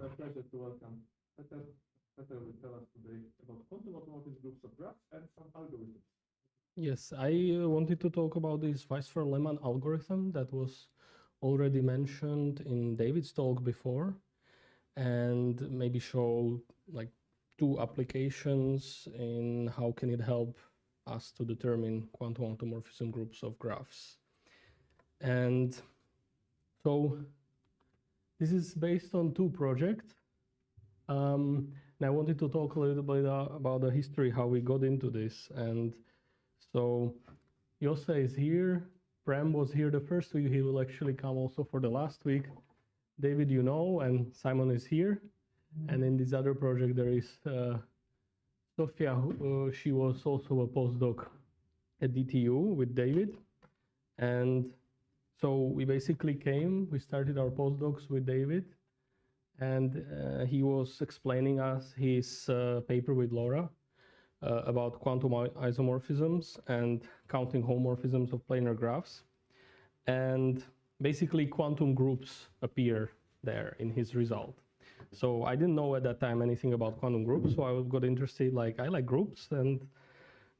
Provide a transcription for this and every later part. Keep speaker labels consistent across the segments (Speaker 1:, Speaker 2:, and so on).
Speaker 1: a pleasure to welcome Peter. Peter will tell us today about quantum automorphism groups of graphs and some algorithms.
Speaker 2: Yes, I wanted to talk about this Weisfeiler-Leman algorithm that was already mentioned in David's talk before, and maybe show like two applications in how can it help us to determine quantum automorphism groups of graphs. And so this is based on two projects. And I wanted to talk a little bit about the history, how we got into this. And so Josse is here. Prem was here the first week. He will actually come also for the last week. David, you know, and Simon is here. And in this other project, there is Sofia. She was also a postdoc at DTU with David. And so we basically we started our postdocs with David. And he was explaining us his paper with Laura about quantum isomorphisms and counting homomorphisms of planar graphs. And basically quantum groups appear there in his result. So I didn't know at that time anything about quantum groups, so I got interested, like I like groups, and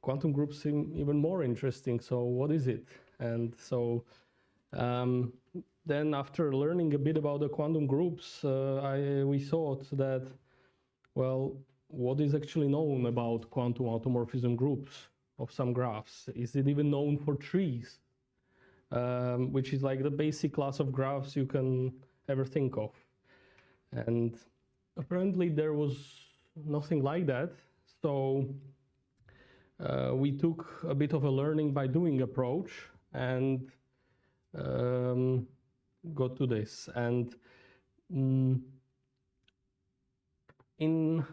Speaker 2: quantum groups seem even more interesting, so what is it? And so then after learning a bit about the quantum groups, we thought that, well, what is actually known about quantum automorphism groups of some graphs? Is it even known for trees? Which is like the basic class of graphs you can ever think of. And apparently there was nothing like that. So we took a bit of a learning by doing approach and got to this. And in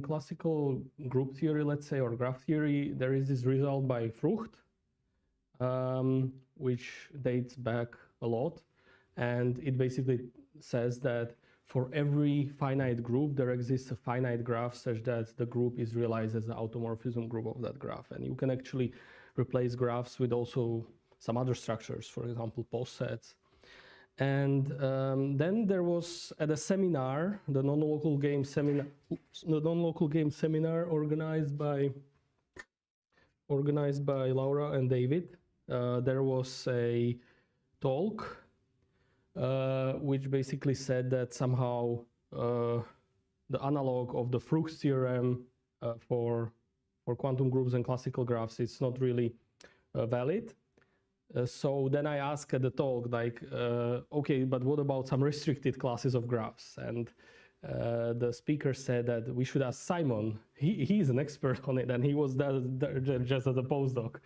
Speaker 2: classical group theory, let's say, or graph theory, there is this result by Frucht, which dates back a lot. And it basically says that for every finite group, there exists a finite graph such that the group is realized as an automorphism group of that graph. And you can actually replace graphs with also some other structures, for example, post sets. And then there was at a seminar, the non-local game seminar, organized by Laura and David. There was a talk which basically said that somehow the analog of the Frucht theorem for quantum groups and classical graphs is not really valid. So then I asked at the talk, like, okay, but what about some restricted classes of graphs? And the speaker said that we should ask Simon. He's an expert on it, and he was there just as a postdoc.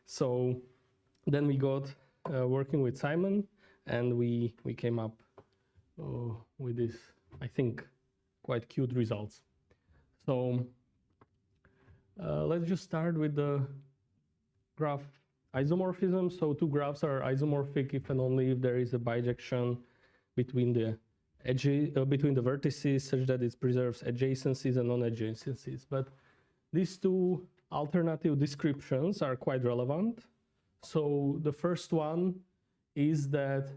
Speaker 2: So then we got working with Simon, and we came up with this, I think, quite cute results. So let's just start with the graph isomorphism. So two graphs are isomorphic if and only if there is a bijection between the edges, between the vertices, such that it preserves adjacencies and non-adjacencies. But these two alternative descriptions are quite relevant. So the first one is that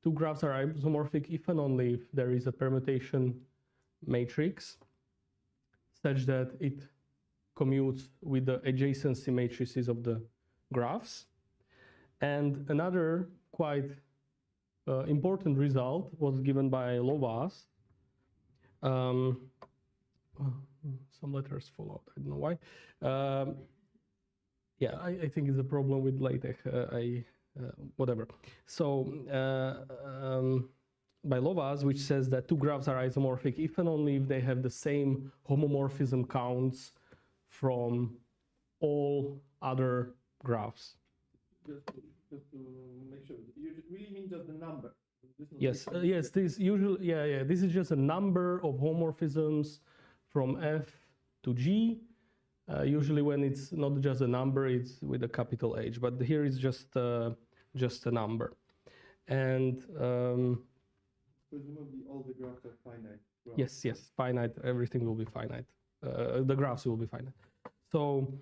Speaker 2: two graphs are isomorphic if and only if there is a permutation matrix such that it commutes with the adjacency matrices of the graphs. And another quite important result was given by Lovász. Some letters fall out, I don't know why. Yeah, I think it's a problem with LaTeX, whatever. So by Lovász, which says that two graphs are isomorphic if and only if they have the same homomorphism counts from all other graphs.
Speaker 1: Just to make sure, you really mean just the number?
Speaker 2: Yes, yes. This usually, yeah. This is just a number of homomorphisms from F to G. Usually, when it's not just a number, it's with a capital H. But here is just a number, and
Speaker 1: presumably all the graphs are finite. Graphs.
Speaker 2: Yes, finite. Everything will be finite. The graphs will be finite. So.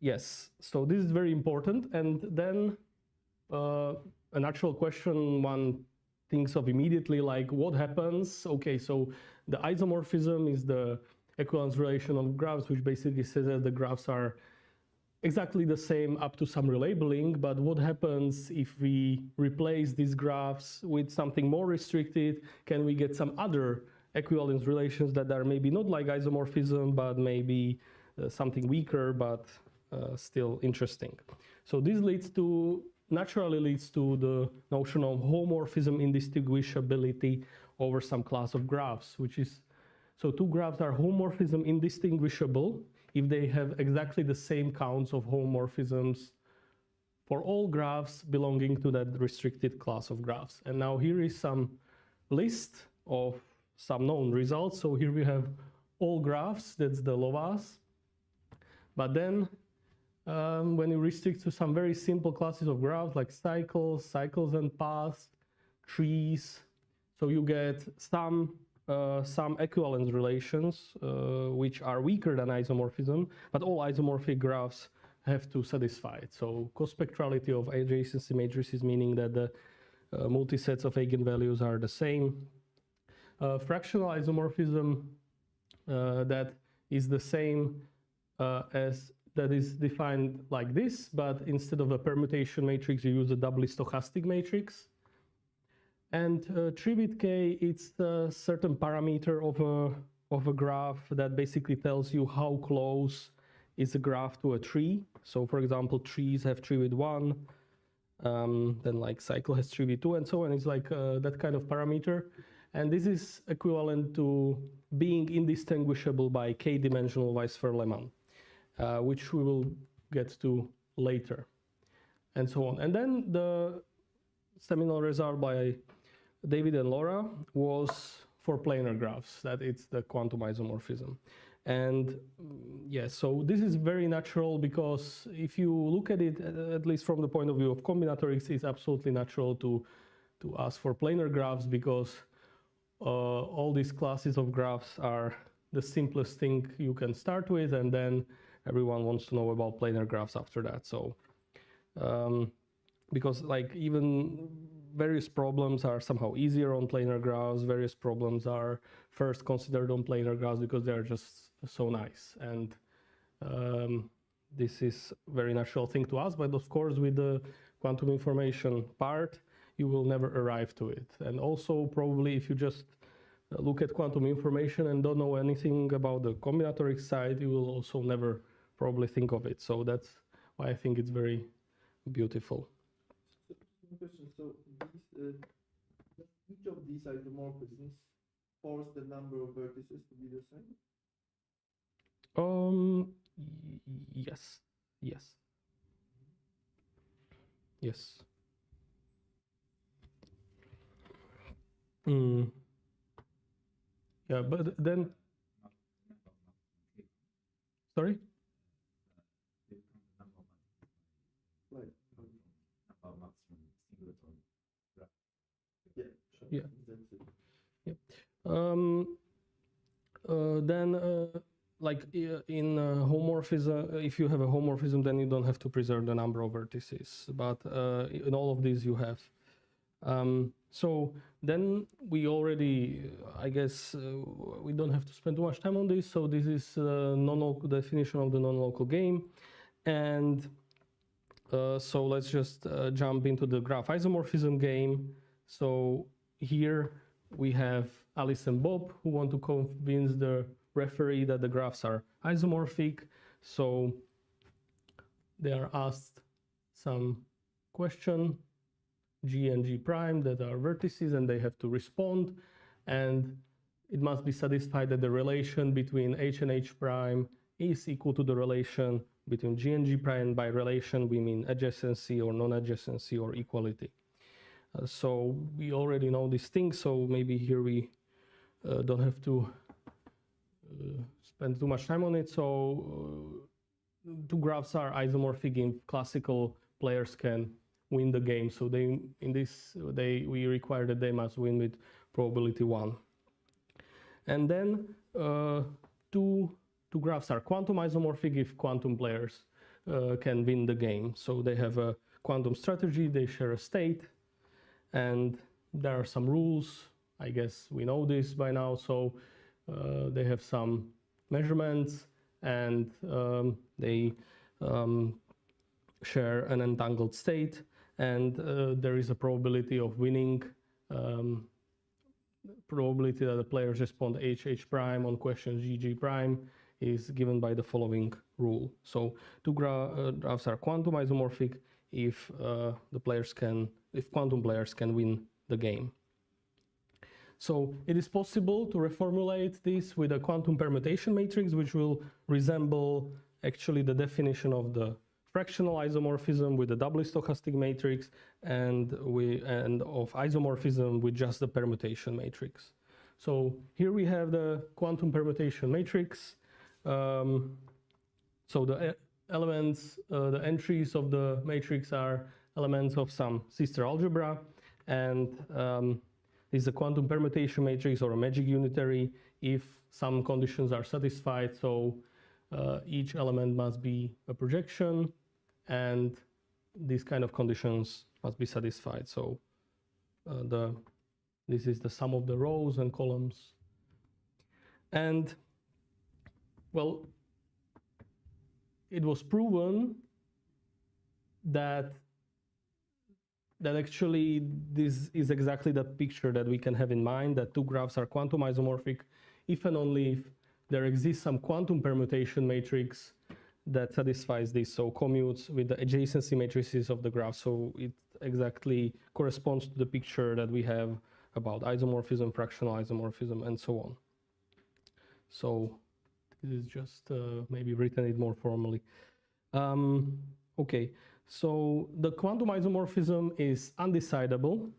Speaker 2: Yes, so this is very important. And then a natural question one thinks of immediately, like what happens? Okay, so the isomorphism is the equivalence relation of graphs, which basically says that the graphs are exactly the same up to some relabeling, but what happens if we replace these graphs with something more restricted? Can we get some other equivalence relations that are maybe not like isomorphism, but maybe something weaker, but still interesting? So this naturally leads to the notion of homomorphism indistinguishability over some class of graphs, which is, so two graphs are homomorphism indistinguishable if they have exactly the same counts of homomorphisms for all graphs belonging to that restricted class of graphs. And now here is some list of some known results. So here we have all graphs, that's the LOVAS. But then when you restrict to some very simple classes of graphs like cycles and paths, trees, so you get some equivalence relations which are weaker than isomorphism, but all isomorphic graphs have to satisfy it. So cospectrality of adjacency matrices, meaning that the multisets of eigenvalues are the same. Fractional isomorphism that is the same as that is defined like this, but instead of a permutation matrix, you use a doubly stochastic matrix. And tree with K, it's a certain parameter of a graph that basically tells you how close is a graph to a tree. So for example, trees have tree with 1, then like cycle has tree with 2, and so on. It's like that kind of parameter. And this is equivalent to being indistinguishable by k-dimensional Weisfeiler-Leman, which we will get to later, and so on. And then the seminal result by David and Laura was for planar graphs, that it's the quantum isomorphism. And yes, so this is very natural, because if you look at it, at least from the point of view of combinatorics, it's absolutely natural to ask for planar graphs, because all these classes of graphs are the simplest thing you can start with, and then everyone wants to know about planar graphs after that. So because like even various problems are somehow easier on planar graphs, various problems are first considered on planar graphs because they're just so nice. And this is a very natural thing to ask, but of course with the quantum information part, you will never arrive to it. And also probably if you just look at quantum information and don't know anything about the combinatorics side, you will also never probably think of it. So that's why I think it's very beautiful.
Speaker 1: Question. So each of these isomorphisms force the number of vertices to be the same?
Speaker 2: Yes. Yes. Yeah, but then, sorry? Yeah. Then, like in homomorphism, if you have a homomorphism, then you don't have to preserve the number of vertices. But in all of these, you have. So then we already, I guess, we don't have to spend too much time on this. So this is non-local definition of the non-local game, and so let's just jump into the graph isomorphism game. So here we have Alice and Bob who want to convince the referee that the graphs are isomorphic. So they are asked some question, G and G prime, that are vertices, and they have to respond. And it must be satisfied that the relation between H and H prime is equal to the relation between G and G prime. And by relation, we mean adjacency or non-adjacency or equality. So we already know these things, so maybe here we don't have to spend too much time on it. So two graphs are isomorphic if classical players can win the game. So we require that they must win with probability 1. And then two graphs are quantum isomorphic if quantum players can win the game. So they have a quantum strategy, they share a state, and there are some rules. I guess we know this by now. So they have some measurements, and they share an entangled state, and there is a probability of winning. Probability that the players respond H prime on questions G prime is given by the following rule. So two graphs are quantum isomorphic if quantum players can win the game. So it is possible to reformulate this with a quantum permutation matrix, which will resemble actually the definition of the fractional isomorphism with the doubly stochastic matrix, and of isomorphism with just the permutation matrix. So here we have the quantum permutation matrix. So the elements, the entries of the matrix are elements of some sister algebra, and this is a quantum permutation matrix or a magic unitary if some conditions are satisfied. So each element must be a projection, and these kind of conditions must be satisfied. So this is the sum of the rows and columns. And well, it was proven that actually this is exactly the picture that we can have in mind, that two graphs are quantum isomorphic if and only if there exists some quantum permutation matrix that satisfies this, so commutes with the adjacency matrices of the graph. So it exactly corresponds to the picture that we have about isomorphism, fractional isomorphism, and so on. So this is just maybe written it more formally. Okay, so the quantum isomorphism is undecidable.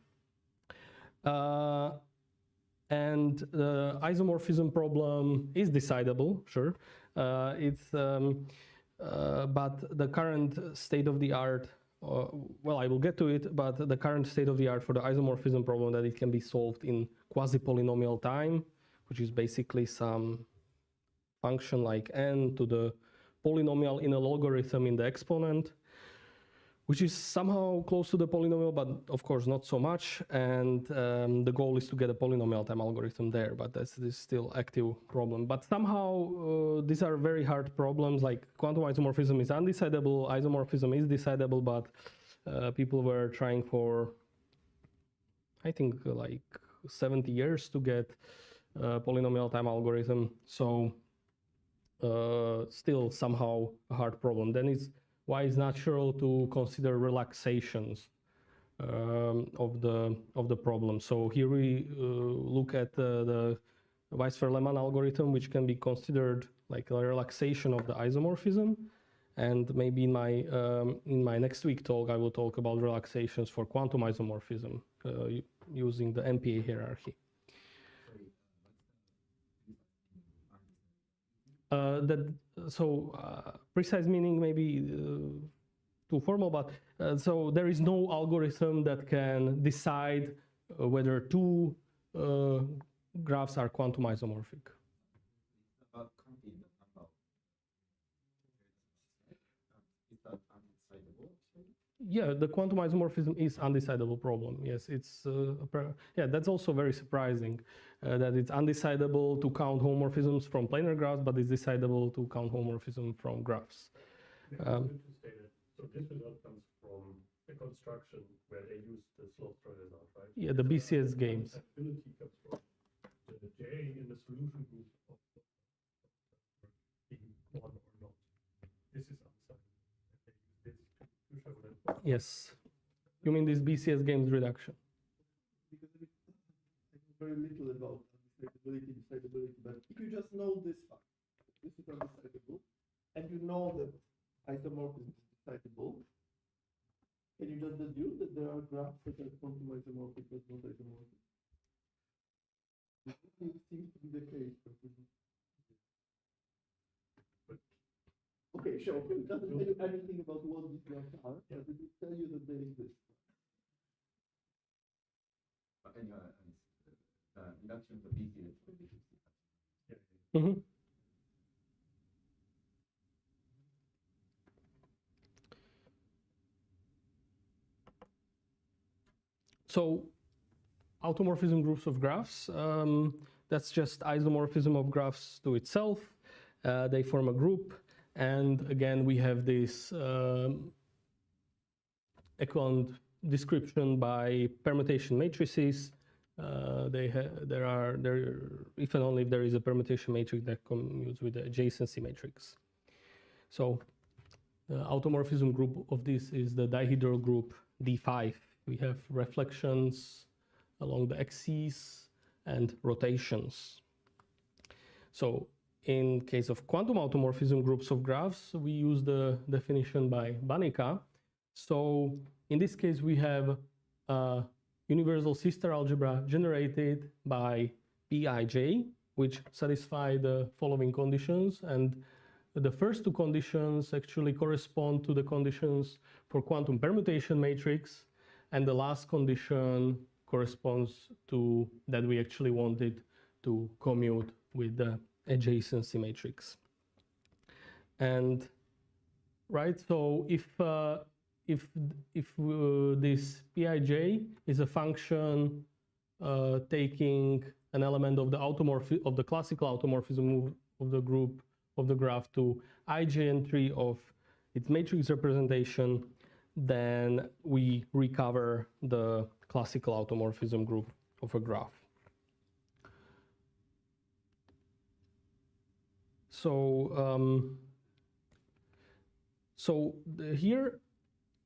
Speaker 2: And the isomorphism problem is decidable, sure. But the current state of the art, well, I will get to it, but the current state of the art for the isomorphism problem that it can be solved in quasi-polynomial time, which is basically some function like n to the polynomial in a logarithm in the exponent, which is somehow close to the polynomial, but of course not so much. And the goal is to get a polynomial time algorithm there, but this is still active problem. But somehow these are very hard problems. Like quantum isomorphism is undecidable, isomorphism is decidable, but people were trying for, I think, like 70 years to get a polynomial time algorithm. So still somehow a hard problem. Then it's why it's natural to consider relaxations of the problem. So here we look at the Weisfeiler-Leman algorithm, which can be considered like a relaxation of the isomorphism. And maybe in my next week talk, I will talk about relaxations for quantum isomorphism using the MPA hierarchy. Precise meaning maybe too formal, but so there is no algorithm that can decide whether two graphs are quantum isomorphic. Yeah, the quantum isomorphism is undecidable problem. Yes, it's yeah, that's also very surprising that it's undecidable to count homomorphisms from planar graphs, but it's decidable to count homomorphism from graphs.
Speaker 3: So this result comes from a construction where they use the Sloterdijk result, right?
Speaker 2: Yeah, the BCS games.
Speaker 3: Ability comes from the J in the solution group of being one or not. This is undecidable. This to show that.
Speaker 2: Yes. You mean this BCS games reduction?
Speaker 1: Because I know very little about decidability, but if you just know this fact, this is undecidable, and you know that isomorphism is decidable, can you just deduce that there are graphs that are quantum isomorphic but not isomorphic? This seems to be the case. Okay, sure. It doesn't tell you anything about what these graphs are, but it will tell you that they exist.
Speaker 4: But anyway, reduction of the BCS.
Speaker 2: Mm-hmm. So automorphism groups of graphs, that's just isomorphism of graphs to itself. They form a group, and again we have this equivalent description by permutation matrices. If and only if there is a permutation matrix that commutes with the adjacency matrix. So the automorphism group of this is the dihedral group D5. We have reflections along the axes and rotations. So in case of quantum automorphism groups of graphs, we use the definition by Banica. So in this case, we have a universal sister algebra generated by Pij, which satisfy the following conditions. And the first two conditions actually correspond to the conditions for quantum permutation matrix. And the last condition corresponds to that we actually wanted to commute with the adjacency matrix. And right, so if this Pij is a function taking an element of the classical automorphism of the group of the graph to ijn3 of its matrix representation, then we recover the classical automorphism group of a graph. So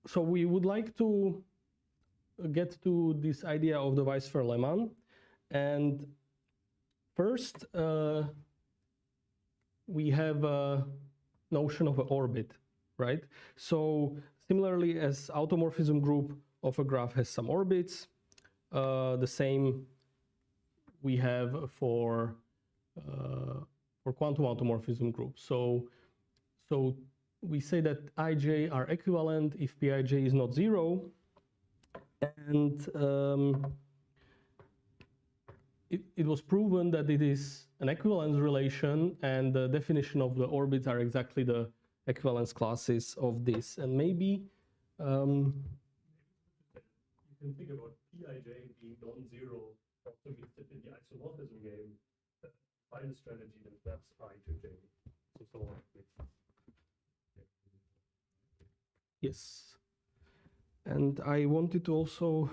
Speaker 2: so we would like to get to this idea of the Weisfeiler-Leman, and first we have a notion of an orbit, right? So similarly as automorphism group of a graph has some orbits, the same we have for quantum automorphism groups. So we say that ij are equivalent if Pij is not zero, and it was proven that it is an equivalence relation, and the definition of the orbits are exactly the equivalence classes of this. And maybe
Speaker 3: you can think about Pij being non-zero also means that in the isomorphism game, find a strategy that maps I to J. So on.
Speaker 2: Yes. And I wanted to also,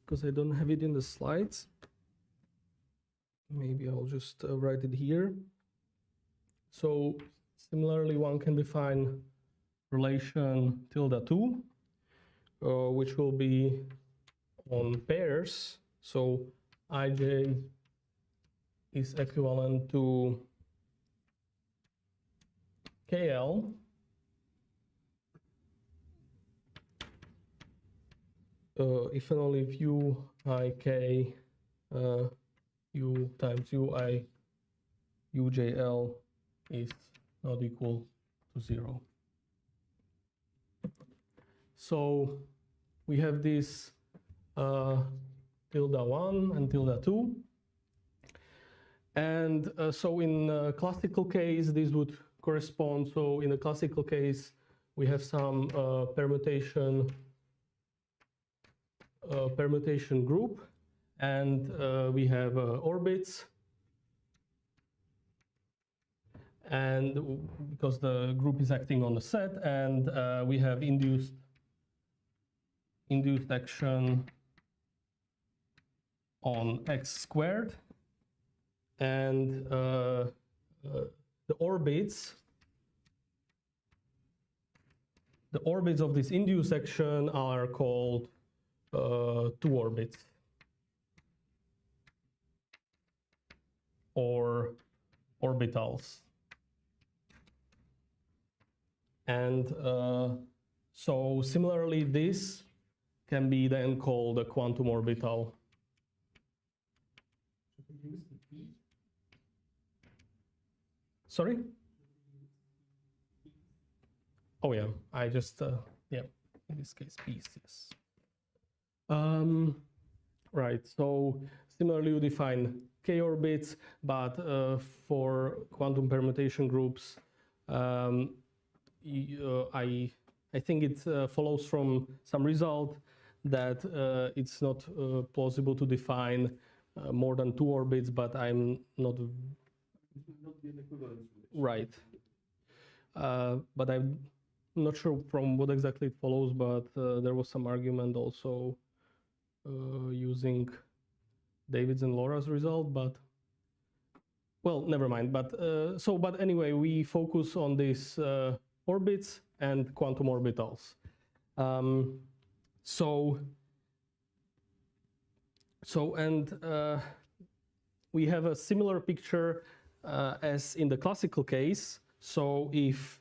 Speaker 2: because I don't have it in the slides, maybe I'll just write it here. So similarly, one can define relation tilde 2, which will be on pairs. So ij is equivalent to KL if and only if u I k u times ui ujl is not equal to 0. So we have this tilde 1 and tilde 2. And so in classical case, this would correspond. So in the classical case, we have some permutation group, and we have orbits. And because the group is acting on the set, and we have induced action on x squared, and the orbits of this induced action are called two orbits, or orbitals. And so similarly, this can be then called a quantum orbital. Sorry? Oh yeah, I just, yeah, in this case, piece, yes. Right, so similarly you define k orbits, but for quantum permutation groups, I think it follows from some result that it's not plausible to define more than 2 orbits, but I'm not
Speaker 1: It would not be an equivalence relation.
Speaker 2: right. But I'm not sure from what exactly it follows, but there was some argument also using David's and Laura's result, but well, never mind. But but anyway, we focus on these orbits and quantum orbitals. We have a similar picture as in the classical case. So if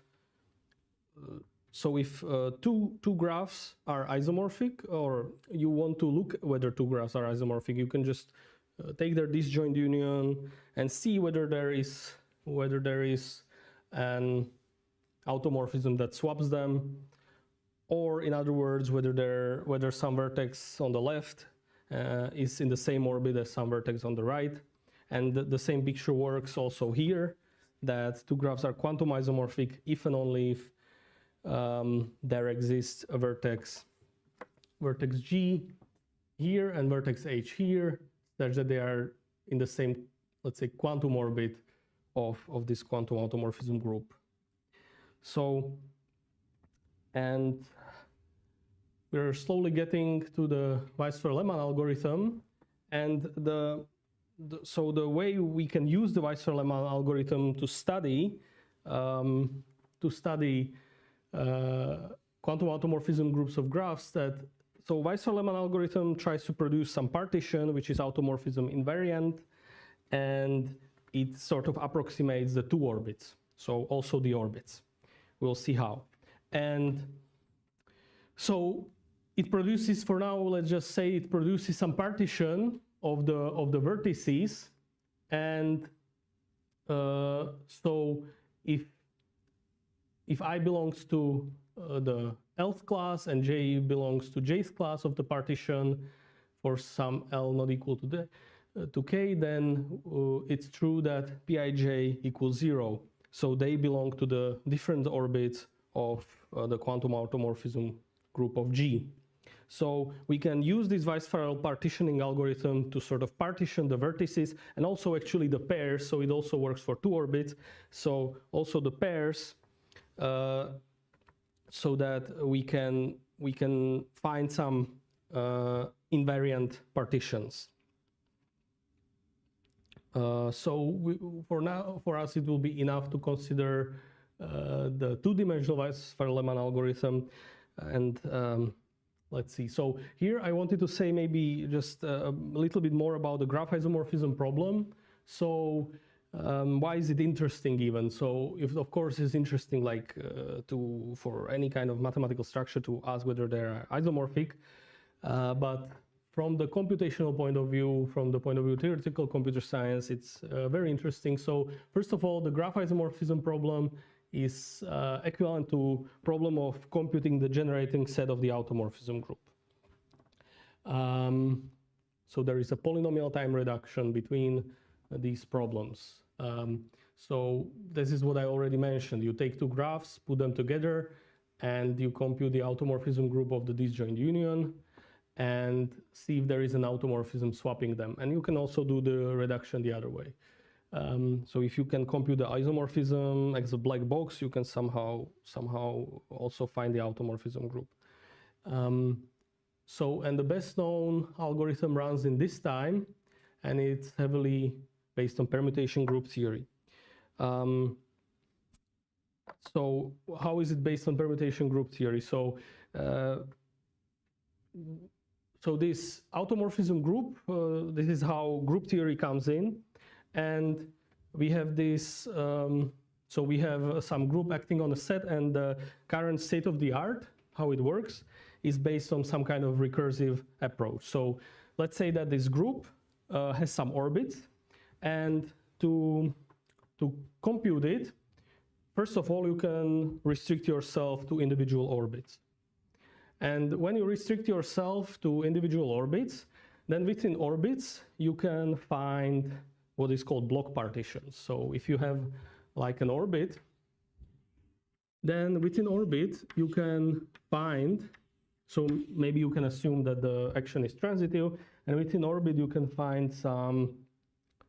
Speaker 2: two graphs are isomorphic, or you want to look whether 2 graphs are isomorphic, you can just take their disjoint union and see whether there is an automorphism that swaps them, or in other words, whether some vertex on the left is in the same orbit as some vertex on the right. And the same picture works also here, that 2 graphs are quantum isomorphic if and only if there exists a vertex G here and vertex H here, such that they are in the same, let's say, quantum orbit of this quantum automorphism group. So, and we're slowly getting to the Weisfeiler-Leman algorithm, and so the way we can use the Weisfeiler-Leman algorithm to study quantum automorphism groups of graphs, so Weisfeiler-Leman algorithm tries to produce some partition which is automorphism invariant, and it sort of approximates the 2 orbits, so also the orbits. We'll see how. And so it produces, for now, let's just say it produces some partition of the vertices, and so if I belongs to the Lth class and J belongs to Jth class of the partition for some L not equal to K, then it's true that Pij equals 0. So they belong to the different orbits of the quantum automorphism group of G. So we can use this Weisfeiler partitioning algorithm to sort of partition the vertices and also actually the pairs. So it also works for 2 orbits. So also the pairs, so that we can find some invariant partitions. For us, it will be enough to consider the 2-dimensional Weisfeiler-Leman algorithm. And let's see. So here I wanted to say maybe just a little bit more about the graph isomorphism problem. So why is it interesting even? So if, of course, it's interesting like for any kind of mathematical structure to ask whether they're isomorphic, but from the computational point of view, from the point of view of theoretical computer science, it's very interesting. So first of all, the graph isomorphism problem is equivalent to problem of computing the generating set of the automorphism group. So there is a polynomial time reduction between these problems. So this is what I already mentioned. You take 2 graphs, put them together, and you compute the automorphism group of the disjoint union and see if there is an automorphism swapping them. And you can also do the reduction the other way. So if you can compute the isomorphism as a black box, you can somehow also find the automorphism group. And the best known algorithm runs in this time, and it's heavily based on permutation group theory. So how is it based on permutation group theory? So this automorphism group, this is how group theory comes in. And we have this, so we have some group acting on a set, and the current state of the art, how it works, is based on some kind of recursive approach. So let's say that this group has some orbits, and to compute it, first of all, you can restrict yourself to individual orbits. And when you restrict yourself to individual orbits, then within orbits, you can find what is called block partitions. So if you have like an orbit, then within orbit, you can find So maybe you can assume that the action is transitive, and within orbit you can find some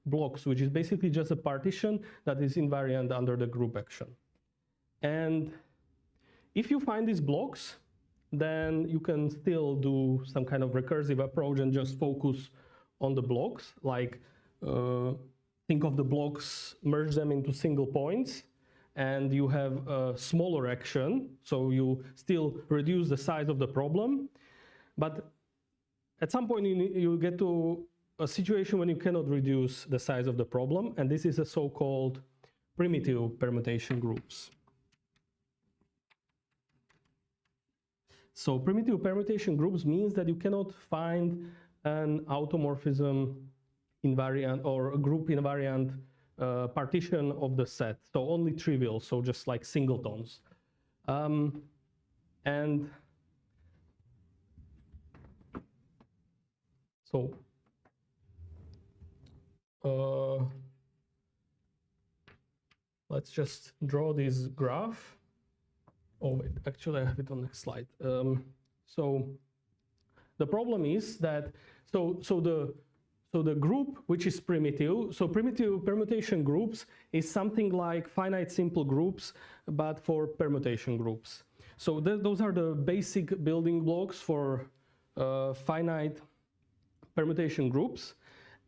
Speaker 2: blocks, which is basically just a partition that is invariant under the group action. And if you find these blocks, then you can still do some kind of recursive approach and just focus on the blocks, like think of the blocks, merge them into single points, and you have a smaller action, so you still reduce the size of the problem. But at some point you get to a situation when you cannot reduce the size of the problem, and this is a so-called primitive permutation groups. So primitive permutation groups means that you cannot find an automorphism invariant or a group invariant partition of the set, so only trivial, so just like singletons. And so let's just draw this graph. Oh wait, actually I have it on the next slide. So the problem is that so the group which is primitive, so primitive permutation groups is something like finite simple groups, but for permutation groups. So those are the basic building blocks for finite permutation groups.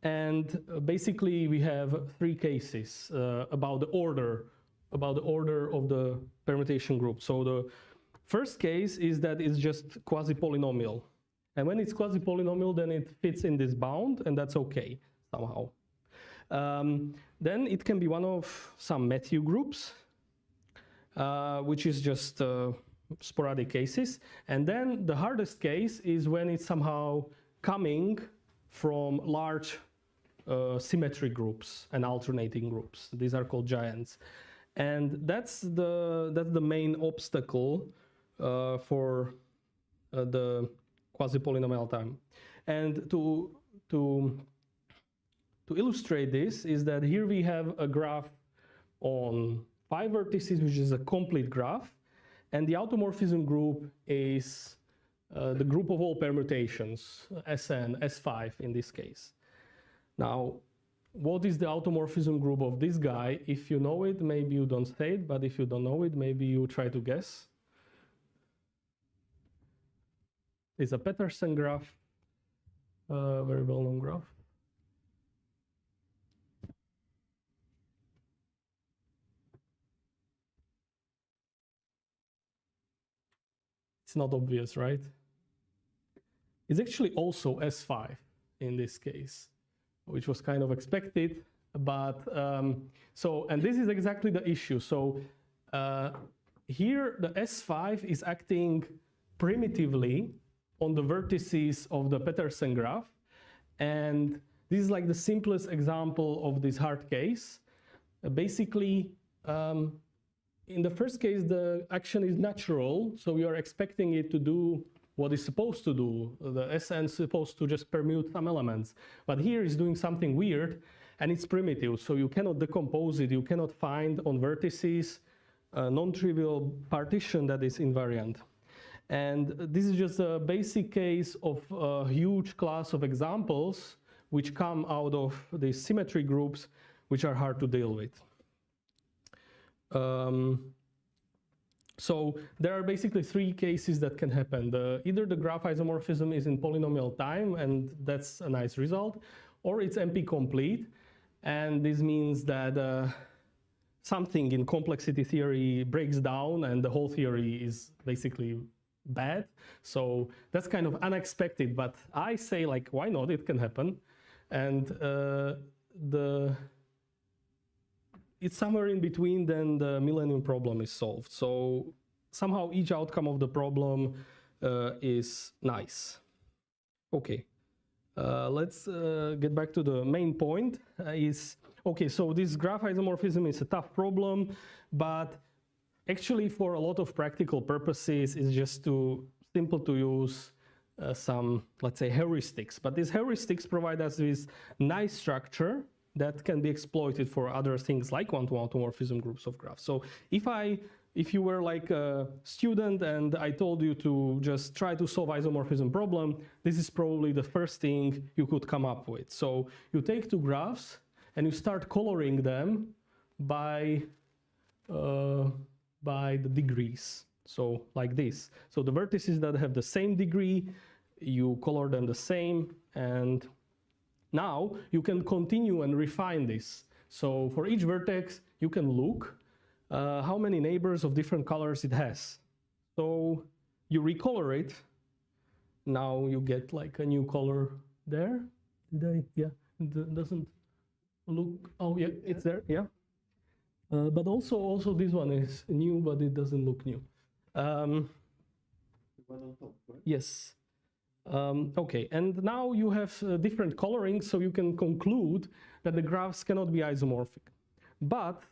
Speaker 2: And basically we have three cases about the order of the permutation group. So the first case is that it's just quasi-polynomial. And when it's quasi-polynomial, then it fits in this bound, and that's okay, somehow. Then it can be one of some Matthew groups, which is just sporadic cases. And then the hardest case is when it's somehow coming from large symmetric groups and alternating groups. These are called giants. And that's the main obstacle for the quasi-polynomial time. And to illustrate this is that here we have a graph on 5 vertices, which is a complete graph, and the automorphism group is the group of all permutations, Sn, S5 in this case. Now, what is the automorphism group of this guy? If you know it, maybe you don't say it, but if you don't know it, maybe you try to guess. It's a Petersen graph, very well-known graph. It's not obvious, right? It's actually also S5 in this case, which was kind of expected, but and this is exactly the issue. So here the S5 is acting primitively on the vertices of the Petersen graph, and this is like the simplest example of this hard case. Basically, in the first case, the action is natural, so we are expecting it to do what it's supposed to do. The Sn is supposed to just permute some elements, but here it's doing something weird, and it's primitive, so you cannot decompose it. You cannot find on vertices a non-trivial partition that is invariant. And this is just a basic case of a huge class of examples which come out of these symmetry groups, which are hard to deal with. So there are basically three cases that can happen. Either the graph isomorphism is in polynomial time, and that's a nice result, or it's NP complete, and this means that something in complexity theory breaks down and the whole theory is basically bad. So that's kind of unexpected, but I say, like, why not? It can happen. And it's somewhere in between, then the millennium problem is solved. So somehow each outcome of the problem is nice. Okay, let's get back to the main point. Okay, so this graph isomorphism is a tough problem, but actually for a lot of practical purposes, it's just too simple to use some, let's say, heuristics. But these heuristics provide us with nice structure that can be exploited for other things like one-to-one automorphism groups of graphs. So if I if you were like a student and I told you to just try to solve isomorphism problem, this is probably the first thing you could come up with. So you take two graphs and you start coloring them by the degrees. So like this. So the vertices that have the same degree, you color them the same, and now you can continue and refine this. So for each vertex, you can look how many neighbors of different colors it has. So you recolor it. Now you get like a new color there. Yeah, it doesn't look, oh yeah, it's there, yeah. But also this one is new, but it doesn't look new.
Speaker 1: The one on top, right?
Speaker 2: Yes. Okay, and now you have different coloring, so you can conclude that the graphs cannot be isomorphic. But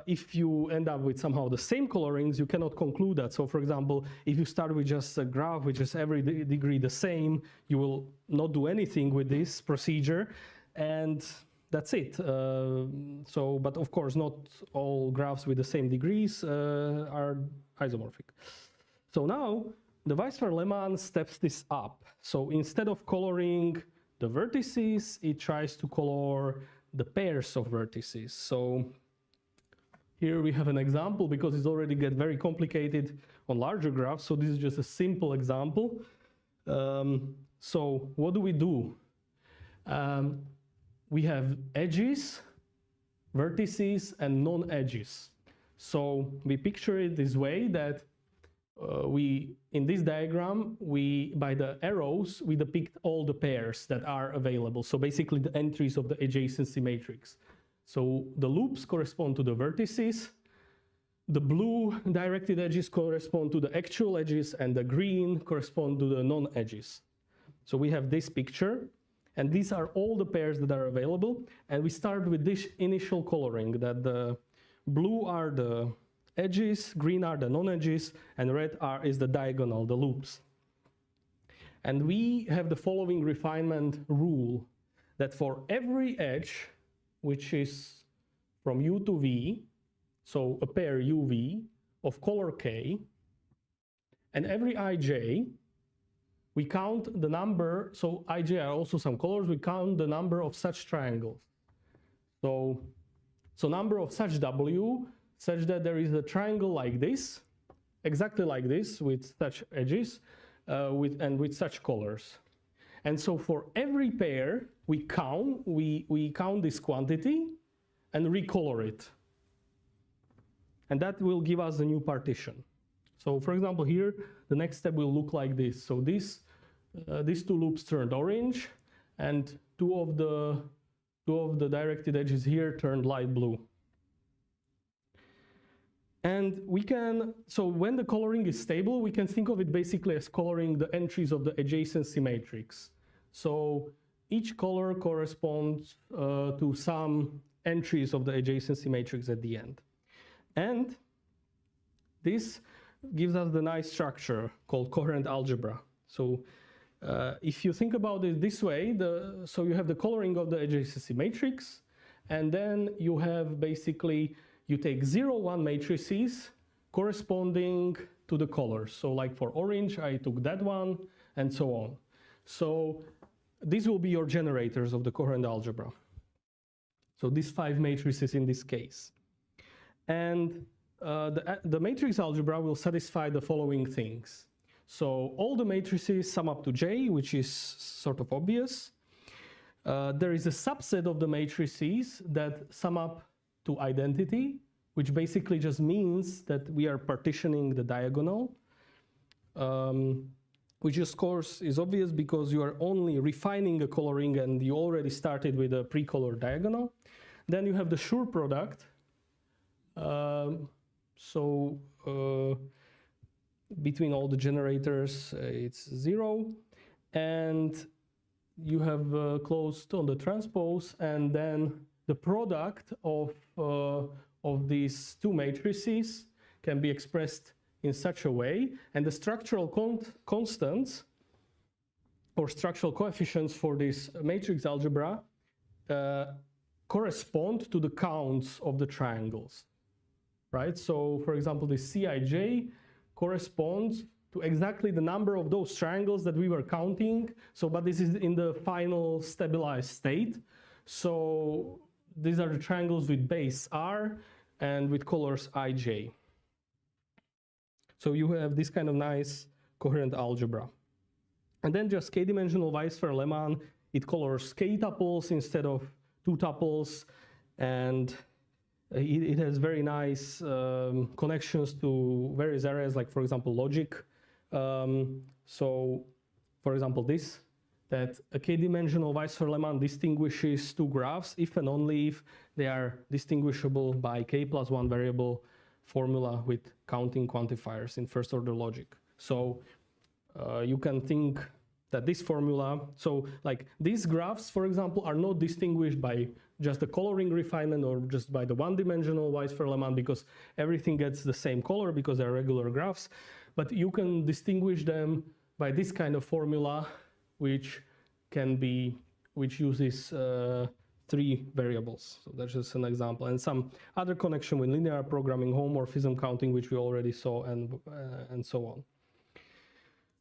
Speaker 2: if you end up with somehow the same colorings, you cannot conclude that. So for example, if you start with just a graph which is every degree the same, you will not do anything with this procedure, and that's it. But of course, not all graphs with the same degrees are isomorphic. So now the Weisfeiler-Leman steps this up. So instead of coloring the vertices, it tries to color the pairs of vertices. So here we have an example, because it's already get very complicated on larger graphs. So this is just a simple example. So what do? We have edges, vertices, and non-edges. So we picture it this way, that in this diagram, by the arrows, we depict all the pairs that are available. So basically the entries of the adjacency matrix. So the loops correspond to the vertices, the blue directed edges correspond to the actual edges, and the green correspond to the non-edges. So we have this picture, and these are all the pairs that are available. And we start with this initial coloring, that the blue are the edges, green are the non-edges, and red is the diagonal, the loops. And we have the following refinement rule, that for every edge, which is from U to V, so a pair UV of color K, and every IJ, we count the number, so IJ are also some colors, we count the number of such triangles. So number of such W, such that there is a triangle like this, exactly like this, with such edges, with such colors. And so for every pair, we count this quantity and recolor it. And that will give us a new partition. So for example, here, the next step will look like this. So these two loops turned orange, and two of the directed edges here turned light blue. And so when the coloring is stable, we can think of it basically as coloring the entries of the adjacency matrix. So each color corresponds to some entries of the adjacency matrix at the end. And this gives us the nice structure called coherent algebra. So if you think about it this way, so you have the coloring of the adjacency matrix, and then you have basically, you take 0, 1 matrices corresponding to the colors. So like for orange, I took that one, and so on. So these will be your generators of the coherent algebra. So these 5 matrices in this case. And the matrix algebra will satisfy the following things. So all the matrices sum up to J, which is sort of obvious. There is a subset of the matrices that sum up to identity, which basically just means that we are partitioning the diagonal, which of course is obvious because you are only refining a coloring and you already started with a pre-colored diagonal. Then you have the Schur product. Between all the generators, it's 0. And you have closed on the transpose, and then the product of these two matrices can be expressed in such a way, and the structural constants or structural coefficients for this matrix algebra correspond to the counts of the triangles, right? So for example, the Cij corresponds to exactly the number of those triangles that we were counting. So, but this is in the final stabilized state. So these are the triangles with base R and with colors ij. So you have this kind of nice coherent algebra. And then just k-dimensional Weisfeiler-Leman, it colors k tuples instead of 2 tuples, and it has very nice connections to various areas, like for example logic. So for example this, that a k-dimensional Weisfeiler-Leman distinguishes two graphs if and only if they are distinguishable by k+1 variable formula with counting quantifiers in first order logic. So you can think that this formula, so like these graphs, for example, are not distinguished by just the coloring refinement or just by the one-dimensional Weisfeiler-Leman, because everything gets the same color because they're regular graphs. But you can distinguish them by this kind of formula, which uses 3 variables. So that's just an example, and some other connection with linear programming, homomorphism counting, which we already saw, and so on.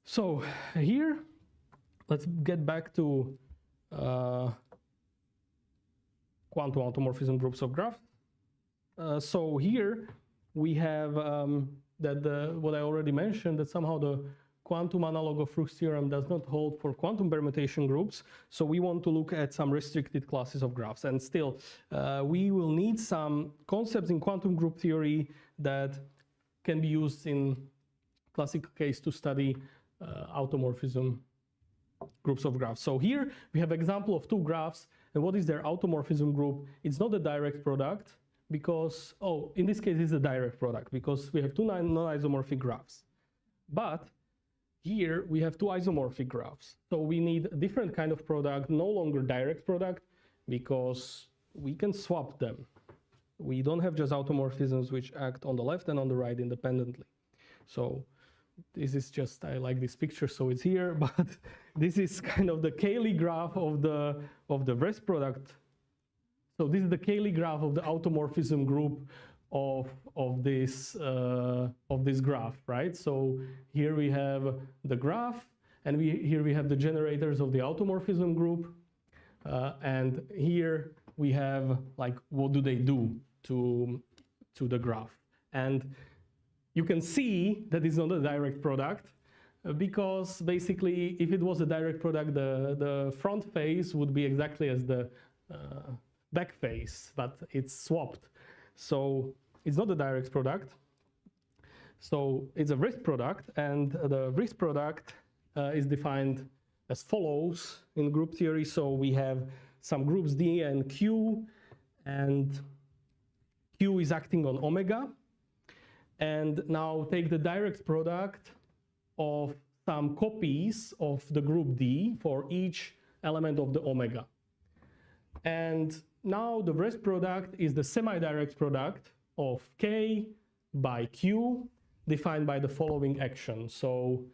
Speaker 2: So here, let's get back to quantum automorphism groups of graphs. So here we have what I already mentioned, that somehow the quantum analog of Frucht's theorem does not hold for quantum permutation groups. So we want to look at some restricted classes of graphs. And still, we will need some concepts in quantum group theory that can be used in classical case to study automorphism groups of graphs. So here we have example of 2 graphs, and what is their automorphism group? It's not a direct product because, in this case it's a direct product because we have 2 non-isomorphic graphs. But here we have 2 isomorphic graphs. So we need a different kind of product, no longer direct product, because we can swap them. We don't have just automorphisms which act on the left and on the right independently. So this is just, I like this picture, so it's here, but this is kind of the Cayley graph of the rest product. So this is the Cayley graph of the automorphism group of this graph, right? So here we have the graph, and here we have the generators of the automorphism group, and here we have like what do they do to the graph. And you can see that it's not a direct product, because basically if it was a direct product, the front face would be exactly as the back face, but it's swapped. So it's not a direct product. So it's a wrist product, and the wrist product is defined as follows in group theory. So we have some groups D and Q is acting on omega. And now take the direct product of some copies of the group D for each element of the omega. And now the rest product is the semi-direct product of K by Q, defined by the following action. So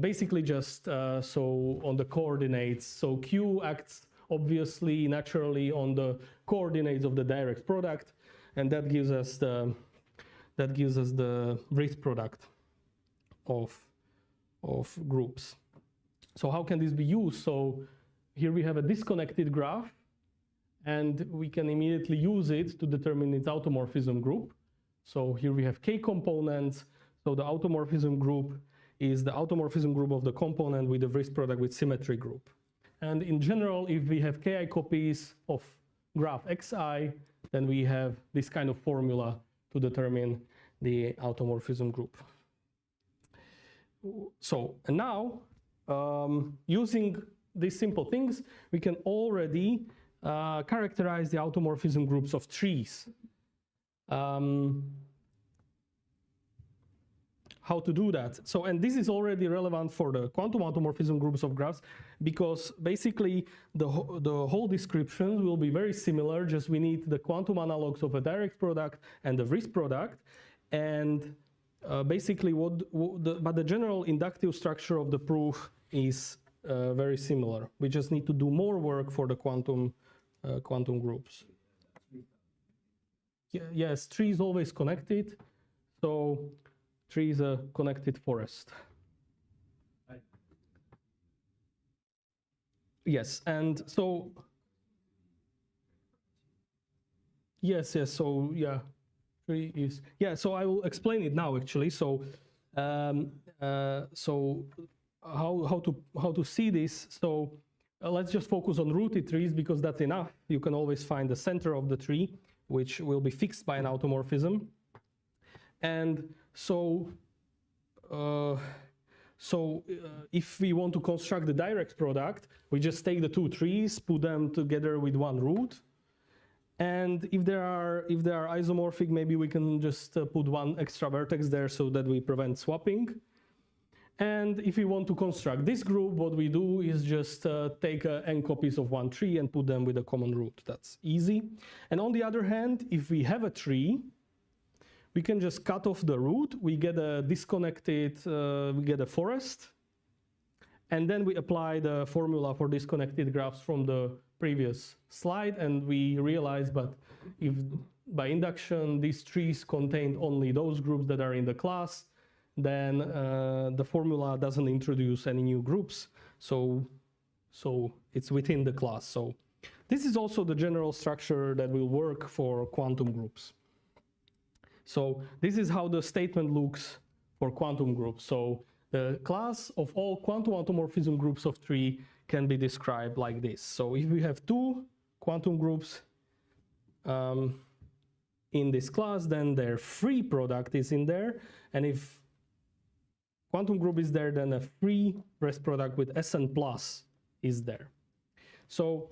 Speaker 2: basically just so on the coordinates. So Q acts obviously naturally on the coordinates of the direct product, and that gives us the rate product of groups. So how can this be used? So here we have a disconnected graph, and we can immediately use it to determine its automorphism group. So here we have K components. So the automorphism group is the automorphism group of the component with the wrist product with symmetry group. And in general, if we have Ki copies of graph Xi, then we have this kind of formula to determine the automorphism group. So, and now, using these simple things, we can already characterize the automorphism groups of trees. How to do that? So, and this is already relevant for the quantum automorphism groups of graphs, because basically the whole descriptions will be very similar, just we need the quantum analogs of a direct product and the wrist product, and basically but the general inductive structure of the proof is very similar. We just need to do more work for the quantum groups. yes, tree is always connected. So tree is a connected forest.
Speaker 3: Right.
Speaker 2: Yes, and so yes, so yeah, tree is so I will explain it now actually. So so how to see this? So let's just focus on rooted trees because that's enough. You can always find the center of the tree, which will be fixed by an automorphism. And so if we want to construct the direct product, we just take the two trees, put them together with one root. And if they are isomorphic, maybe we can just put one extra vertex there so that we prevent swapping. And if we want to construct this group, what we do is just take n copies of one tree and put them with a common root. That's easy. And on the other hand, if we have a tree, we can just cut off the root. We get a disconnected, we get a forest. And then we apply the formula for disconnected graphs from the previous slide. And we realize, but if by induction, these trees contain only those groups that are in the class, then the formula doesn't introduce any new groups. So it's within the class. So this is also the general structure that will work for quantum groups. So this is how the statement looks for quantum groups. So the class of all quantum automorphism groups of tree can be described like this. So if we have two quantum groups in this class, then their free product is in there. And if quantum group is there, then a free rest product with Sn plus is there. So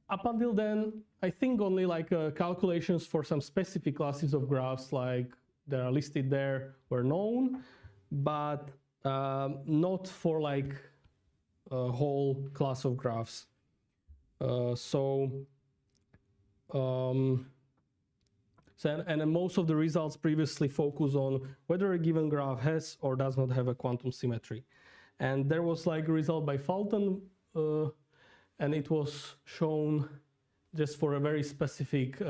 Speaker 2: up until then, I think only like calculations for some specific classes of graphs like that are listed there were known, but not for like a whole class of graphs. And most of the results previously focus on whether a given graph has or does not have a quantum symmetry. And there was like a result by Fulton, and it was shown just for a very specific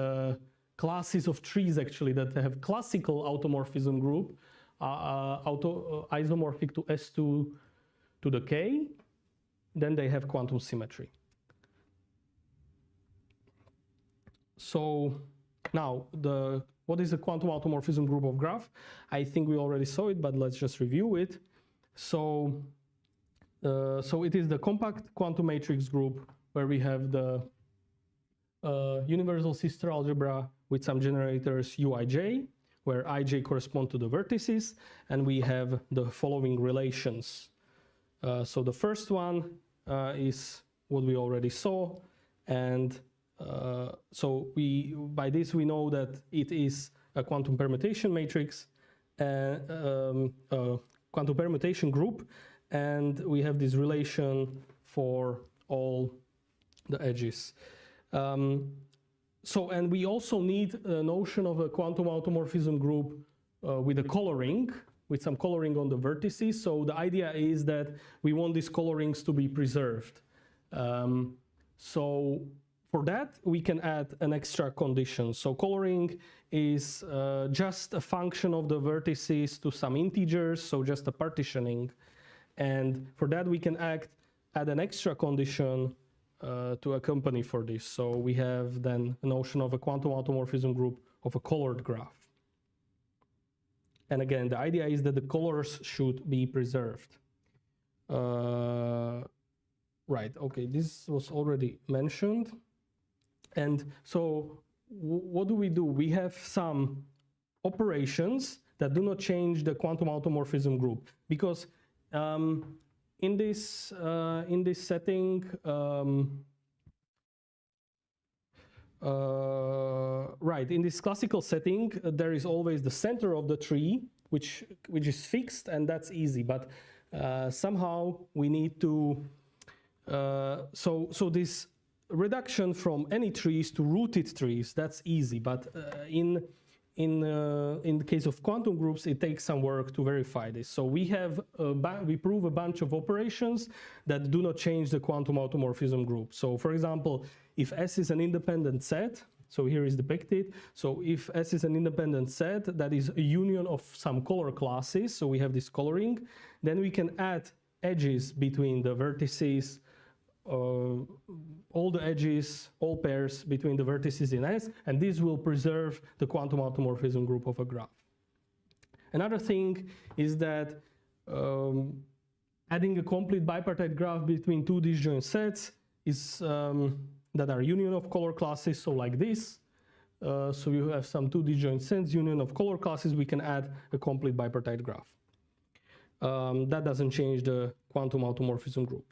Speaker 2: classes of trees actually that have classical automorphism group, isomorphic to S2 to the K, then they have quantum symmetry. So now, what is a quantum automorphism group of graph? I think we already saw it, but let's just review it. So it is the compact quantum matrix group where we have the universal sister algebra with some generators uij, where ij correspond to the vertices, and we have the following relations. So the first one is what we already saw, and so by this we know that it is a quantum permutation matrix, quantum permutation group, and we have this relation for all the edges. And we also need a notion of a quantum automorphism group with a coloring, with some coloring on the vertices. So the idea is that we want these colorings to be preserved. So for that, we can add an extra condition. So coloring is just a function of the vertices to some integers, so just a partitioning. And for that, we can add an extra condition to accompany for this. So we have then a notion of a quantum automorphism group of a colored graph. And again, the idea is that the colors should be preserved. Right, okay, this was already mentioned. And so what do? We have some operations that do not change the quantum automorphism group, because in this setting, right, in this classical setting, there is always the center of the tree, which is fixed, and that's easy. But somehow we need to so this reduction from any trees to rooted trees, that's easy. But in the case of quantum groups, it takes some work to verify this. So we prove a bunch of operations that do not change the quantum automorphism group. So for example, if S is an independent set, So here is depicted. So if S is an independent set that is a union of some color classes, so we have this coloring, then we can add edges between the vertices, all the edges, all pairs between the vertices in S, and this will preserve the quantum automorphism group of a graph. Another thing is that adding a complete bipartite graph between two disjoint sets is that are union of color classes, so like this. So you have some two disjoint sets, union of color classes, we can add a complete bipartite graph. That doesn't change the quantum automorphism group.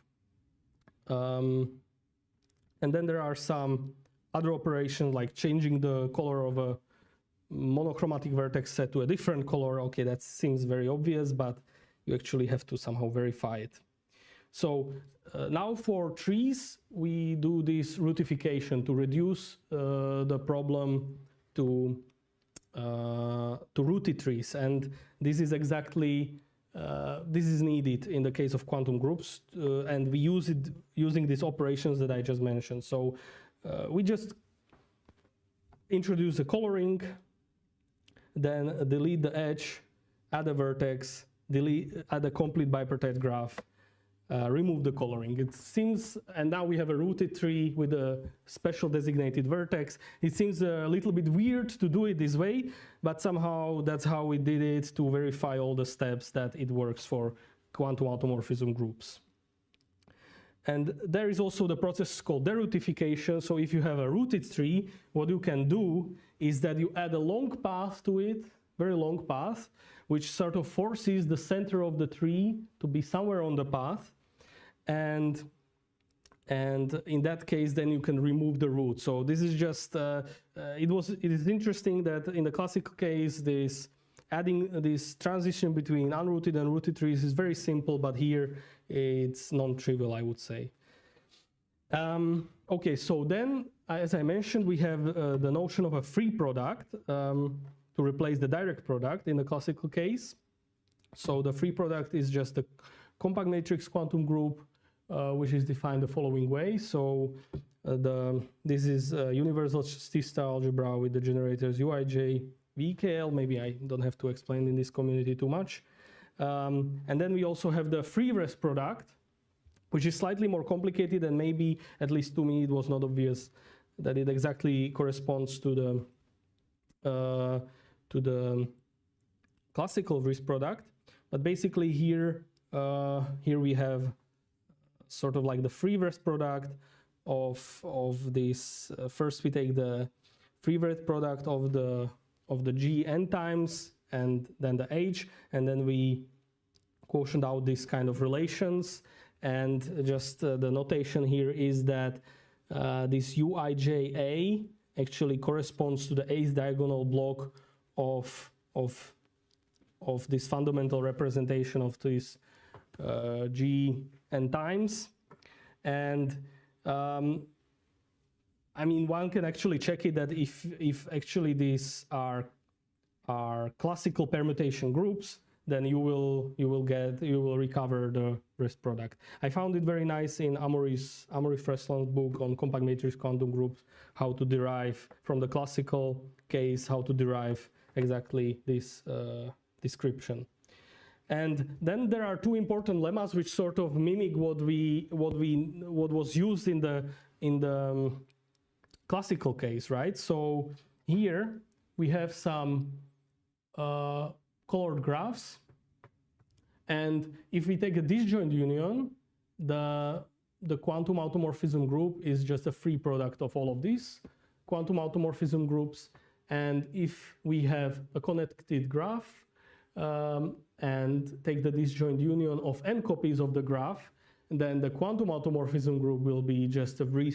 Speaker 2: And then there are some other operations like changing the color of a monochromatic vertex set to a different color. Okay, that seems very obvious, but you actually have to somehow verify it. So now for trees, we do this rootification to reduce the problem to rooted trees. And this is exactly, this is needed in the case of quantum groups. And we use it using these operations that I just mentioned. So we just introduce a coloring, then delete the edge, add a vertex, add a complete bipartite graph, remove the coloring. It seems, and now we have a rooted tree with a special designated vertex. It seems a little bit weird to do it this way, but somehow that's how we did it to verify all the steps that it works for quantum automorphism groups. And there is also the process called derootification. So if you have a rooted tree, what you can do is that you add a long path to it, very long path, which sort of forces the center of the tree to be somewhere on the path. And in that case, then you can remove the root. So this is just, it is interesting that in the classical case, adding this transition between unrooted and rooted trees is very simple, but here it's non-trivial, I would say. Okay, so then, as I mentioned, we have the notion of a free product to replace the direct product in the classical case. So the free product is just a compact matrix quantum group, which is defined the following way. So this is a universal T-star algebra with the generators Uij, VKL. Maybe I don't have to explain in this community too much. And then we also have the free rest product, which is slightly more complicated, and maybe, at least to me, it was not obvious that it exactly corresponds to the classical rest product. But basically here we have sort of like the free rest product of this. First we take the free rest product of the G n times and then the H, and then we quotient out these kind of relations. And just the notation here is that this Uija actually corresponds to the eighth diagonal block of this fundamental representation of this G n times. And I mean, one can actually check it that if actually these are classical permutation groups, then you will recover the rest product. I found it very nice in Amaury Fresland's book on compact matrix quantum groups, how to derive from the classical case, how to derive exactly this description. And then there are two important lemmas which sort of mimic what was used in the classical case, right? So here we have some colored graphs, and if we take a disjoint union, the quantum automorphism group is just a free product of all of these quantum automorphism groups. And if we have a connected graph and take the disjoint union of n copies of the graph, then the quantum automorphism group will be just a free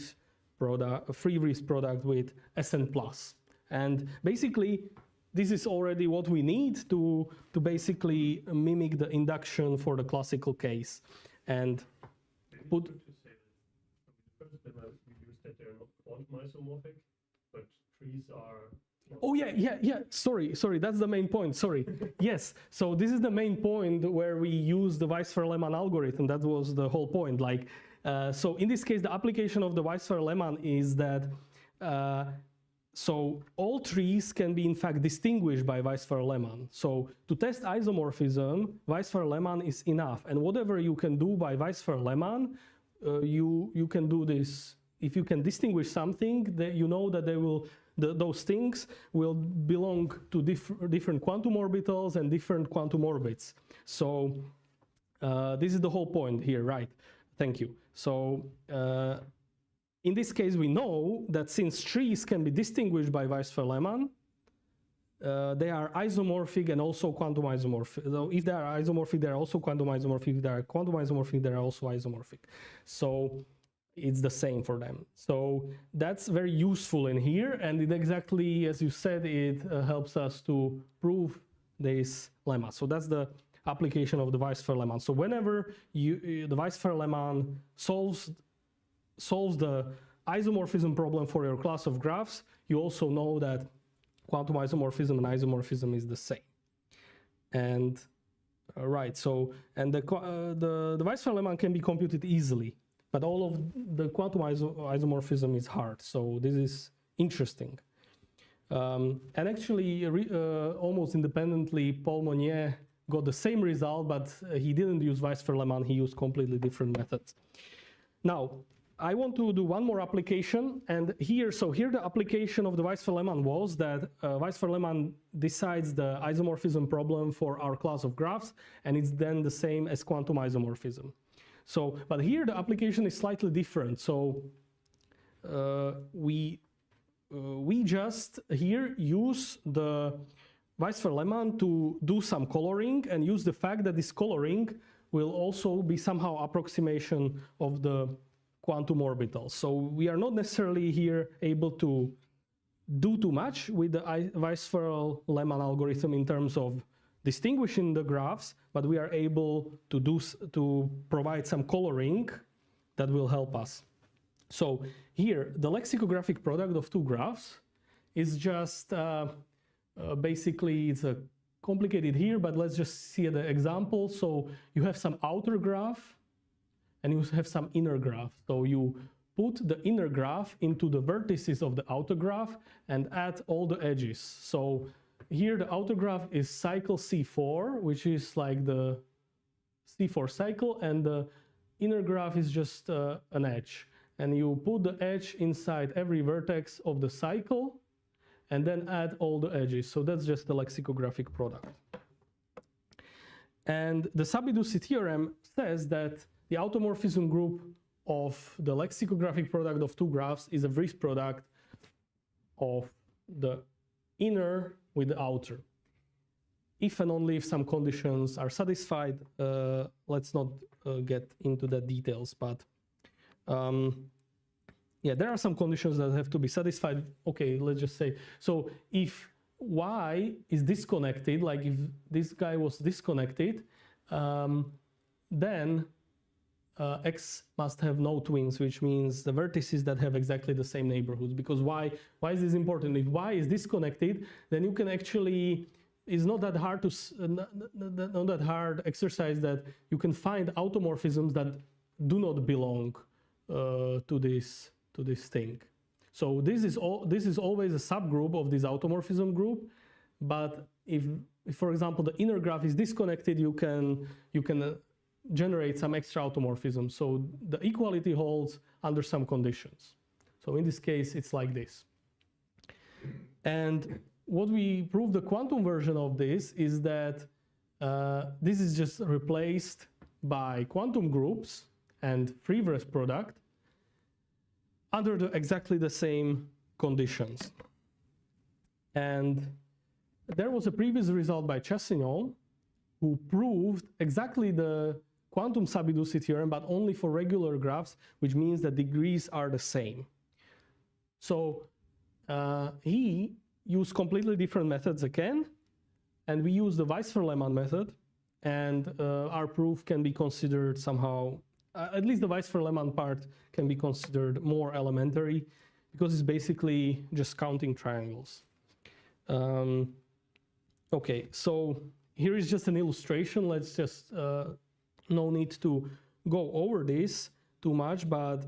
Speaker 2: Riesz product with Sn plus. And basically, this is already what we need to basically mimic the induction for the classical case. And put.
Speaker 3: To say that the first lemma we used that they're not quantum isomorphic, but trees are.
Speaker 2: Oh yeah. Sorry. That's the main point. Sorry. Yes. So this is the main point where we use the Weisfeiler-Leman algorithm. That was the whole point. Like, so in this case, the application of the Weisfeiler-Leman is that so all trees can be in fact distinguished by Weisfeiler-Leman. So to test isomorphism, Weisfeiler-Leman is enough. And whatever you can do by Weisfeiler-Leman, you can do this. If you can distinguish something, that you know that they will, those things will belong to different quantum orbitals and different quantum orbits. So this is the whole point here, right? Thank you. So in this case, we know that since trees can be distinguished by Weisfeiler-Leman, they are isomorphic and also quantum isomorphic. So if they are isomorphic, they are also quantum isomorphic. If they are quantum isomorphic, they are also isomorphic. So it's the same for them. So that's very useful in here. And it exactly, as you said, it helps us to prove this lemma. So that's the application of the Weisfeiler-Leman. So whenever the Weisfeiler-Leman solves the isomorphism problem for your class of graphs, you also know that quantum isomorphism and isomorphism is the same. And right, so and the Weisfeiler-Leman can be computed easily, but all of the quantum isomorphism is hard. So this is interesting. And actually, almost independently, Paul Monnier got the same result, but he didn't use Weisfeiler-Leman. He used completely different methods. Now, I want to do one more application, and here the application of the Weisfeiler-Leman was that Weisfeiler-Leman decides the isomorphism problem for our class of graphs, and it's then the same as quantum isomorphism. So, but here the application is slightly different. So we just here use the Weisfeiler-Leman to do some coloring and use the fact that this coloring will also be somehow approximation of the quantum orbitals. So we are not necessarily here able to do too much with the Weisfeiler-Leman algorithm in terms of distinguishing the graphs, but we are able to provide some coloring that will help us. So here, the lexicographic product of two graphs is just basically, it's a complicated here, but let's just see the example. So you have some outer graph and you have some inner graph. So you put the inner graph into the vertices of the outer graph and add all the edges. So here the outer graph is cycle C4, which is like the C4 cycle, and the inner graph is just an edge. And you put the edge inside every vertex of the cycle and then add all the edges. So that's just the lexicographic product. And the Sabidusi theorem says that the automorphism group of the lexicographic product of two graphs is a Vriest product of the inner with the outer. If and only if some conditions are satisfied, let's not get into the details, but yeah, there are some conditions that have to be satisfied. Okay, let's just say, so if Y is disconnected, like if this guy was disconnected, then X must have no twins, which means the vertices that have exactly the same neighborhoods. Because why is this important? If Y is disconnected, then you can actually, it's not that hard not that hard exercise that you can find automorphisms that do not belong to this thing. So this is always a subgroup of this automorphism group. But if for example the inner graph is disconnected, you can generate some extra automorphism. So the equality holds under some conditions. So in this case, it's like this. And what we prove the quantum version of this is that this is just replaced by quantum groups and free Vriest product under exactly the same conditions. And there was a previous result by Chassignon who proved exactly the quantum Sabidusi theorem, but only for regular graphs, which means that degrees are the same. So he used completely different methods again, and we use the Weisfeiler-Leman method, and our proof can be considered somehow, at least the Weisfeiler-Leman part can be considered more elementary, because it's basically just counting triangles. Okay, so here is just an illustration. Let's just, no need to go over this too much, but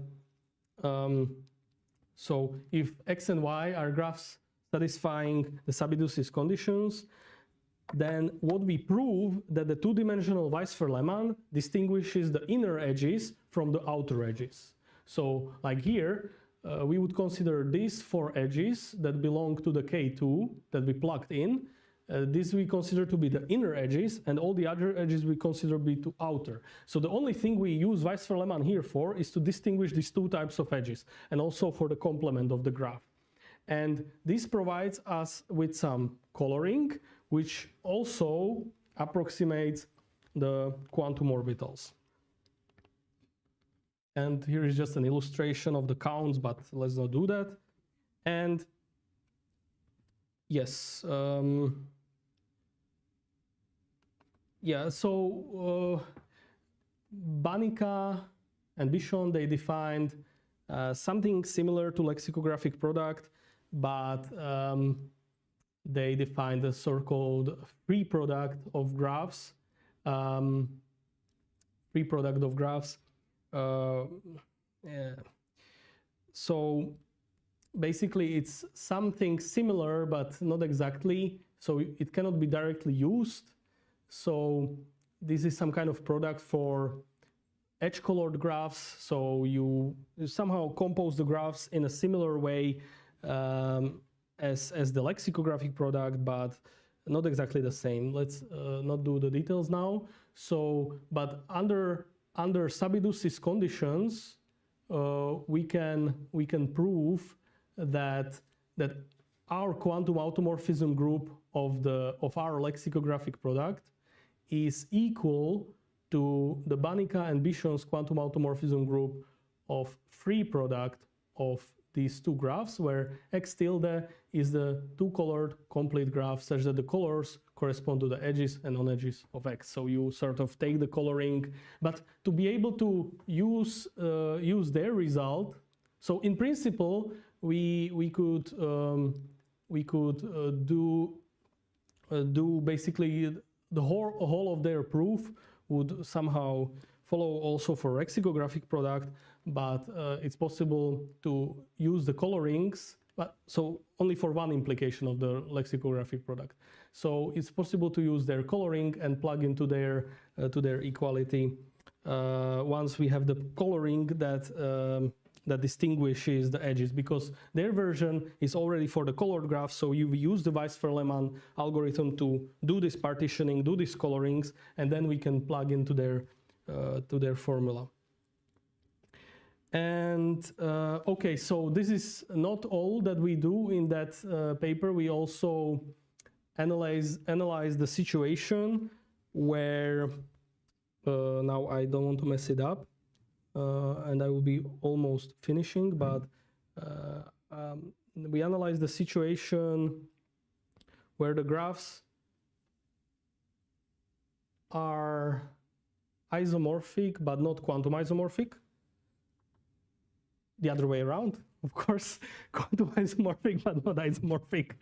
Speaker 2: So if x and y are graphs satisfying the Sabidus's conditions, then what we prove that the two-dimensional Weisfeiler-Leman distinguishes the inner edges from the outer edges. So like here, we would consider these 4 edges that belong to the K2 that we plugged in. This we consider to be the inner edges, and all the other edges we consider to be to outer. So the only thing we use Weisfeiler-Leman here for is to distinguish these 2 types of edges, and also for the complement of the graph. And this provides us with some coloring, which also approximates the quantum orbitals. And here is just an illustration of the counts, but let's not do that. And yes, yeah, so Banica and Bichon, they defined something similar to lexicographic product, but they defined a so-called free product of graphs. Yeah. So basically it's something similar, but not exactly. So it cannot be directly used. So this is some kind of product for edge-colored graphs. So you somehow compose the graphs in a similar way as the lexicographic product, but not exactly the same. Let's not do the details now. So, but under Sabidus's conditions, we can prove that our quantum automorphism group of our lexicographic product is equal to the Banica and Bichon's quantum automorphism group of free product of these 2 graphs, where x tilde is the 2-colored complete graph, such that the colors correspond to the edges and non-edges of x. So you sort of take the coloring, but to be able to use their result, so in principle we could do basically the whole of their proof would somehow follow also for lexicographic product, but it's possible to use the colorings, but so only for one implication of the lexicographic product. So it's possible to use their coloring and plug into their equality once we have the coloring that distinguishes the edges, because their version is already for the colored graph. So you use the Weisfeiler-Leman algorithm to do this partitioning, do these colorings, and then we can plug into their formula. And okay, so this is not all that we do in that paper. We also analyze the situation where now I don't want to mess it up, and I will be almost finishing, but we analyze the situation where the graphs are isomorphic but not quantum isomorphic. The other way around, of course, quantum isomorphic but not isomorphic.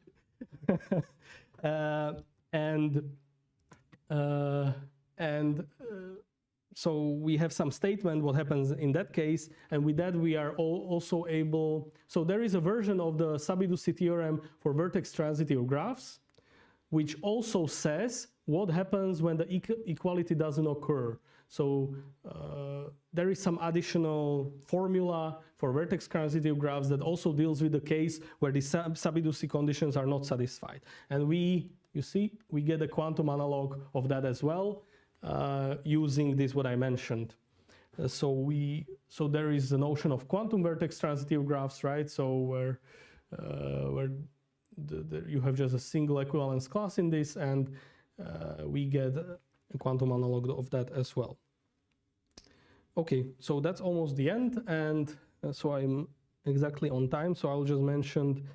Speaker 2: So we have some statement what happens in that case, and with that we are also able, so there is a version of the Sabidus theorem for vertex transitive graphs, which also says what happens when the equality doesn't occur. So there is some additional formula for vertex transitive graphs that also deals with the case where the Sabidus conditions are not satisfied. And you see, we get a quantum analog of that as well, using this what I mentioned. So there is the notion of quantum vertex transitive graphs, right? So where you have just a single equivalence class in this, and we get a quantum analog of that as well. Okay, so that's almost the end, and so I'm exactly on time. So I'll just mention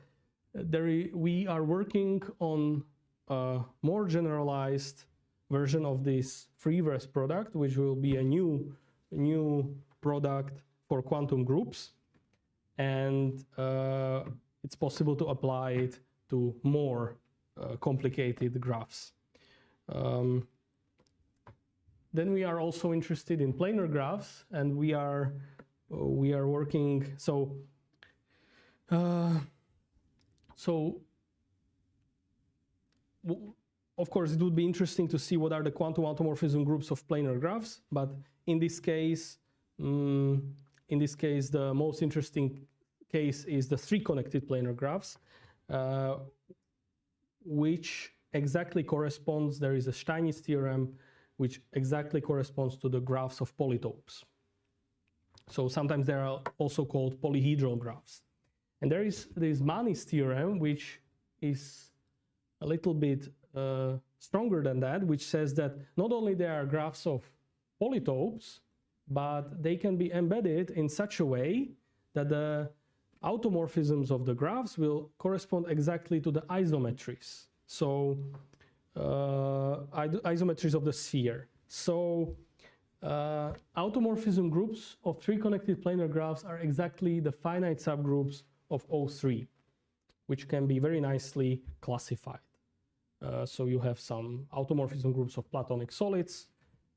Speaker 2: we are working on a more generalized version of this free-verse product, which will be a new product for quantum groups, and it's possible to apply it to more complicated graphs. Then we are also interested in planar graphs, and we are working. So So, of course, it would be interesting to see what are the quantum automorphism groups of planar graphs. But in this case, the most interesting case is the three connected planar graphs, which exactly corresponds. There is a Steinitz theorem which exactly corresponds to the graphs of polytopes. So sometimes they are also called polyhedral graphs. And there is this Manis theorem, which is a little bit stronger than that, which says that not only there are graphs of polytopes, but they can be embedded in such a way that the automorphisms of the graphs will correspond exactly to the isometries. So isometries of the sphere. So automorphism groups of three connected planar graphs are exactly the finite subgroups of O3, which can be very nicely classified. So you have some automorphism groups of Platonic solids,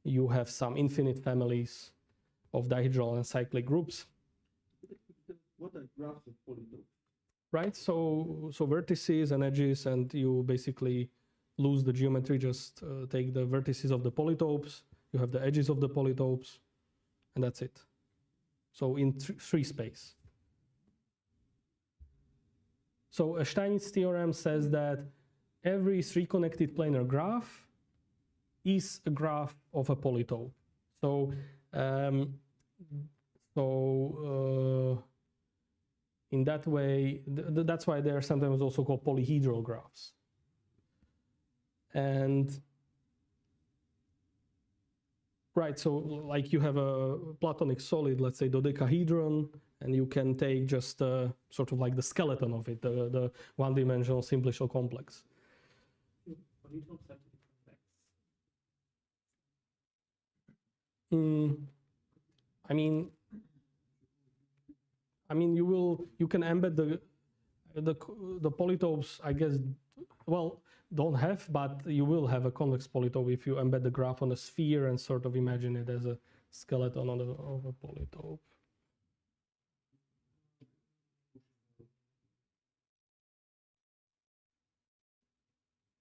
Speaker 2: you have some infinite families of dihedral and cyclic groups.
Speaker 1: What are graphs of polytopes?
Speaker 2: Right, so vertices and edges, and you basically lose the geometry, just take the vertices of the polytopes, you have the edges of the polytopes, and that's it. So in free space. So a Steinitz theorem says that every three connected planar graph is a graph of a polytope. So in that way, that's why they are sometimes also called polyhedral graphs. And right, so like you have a Platonic solid, let's say dodecahedron, and you can take just sort of like the skeleton of it, the one-dimensional simplicial complex.
Speaker 3: Polytopes have to be convex.
Speaker 2: I mean, you can embed the polytopes, I guess, well, don't have, but you will have a convex polytope if you embed the graph on a sphere and sort of imagine it as a skeleton of a polytope.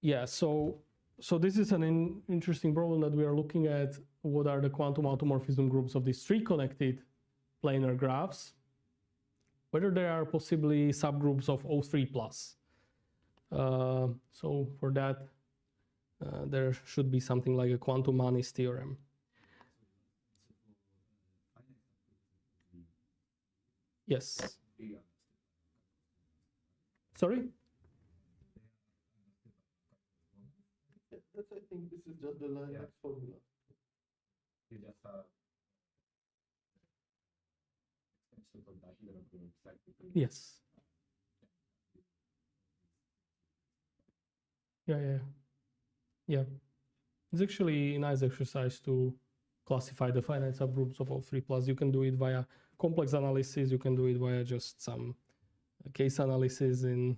Speaker 2: Yeah, so this is an interesting problem that we are looking at. What are the quantum automorphism groups of these three connected planar graphs? Whether there are possibly subgroups of O3 plus. So for that, there should be something like a quantum Manis theorem. Yes. Sorry?
Speaker 1: I think this is just the Linux formula.
Speaker 4: You just have extensions of dihedral groups, cyclic.
Speaker 2: Yes. Yeah. It's actually a nice exercise to classify the finite subgroups of O3 plus. You can do it via complex analysis. You can do it via just some case analysis in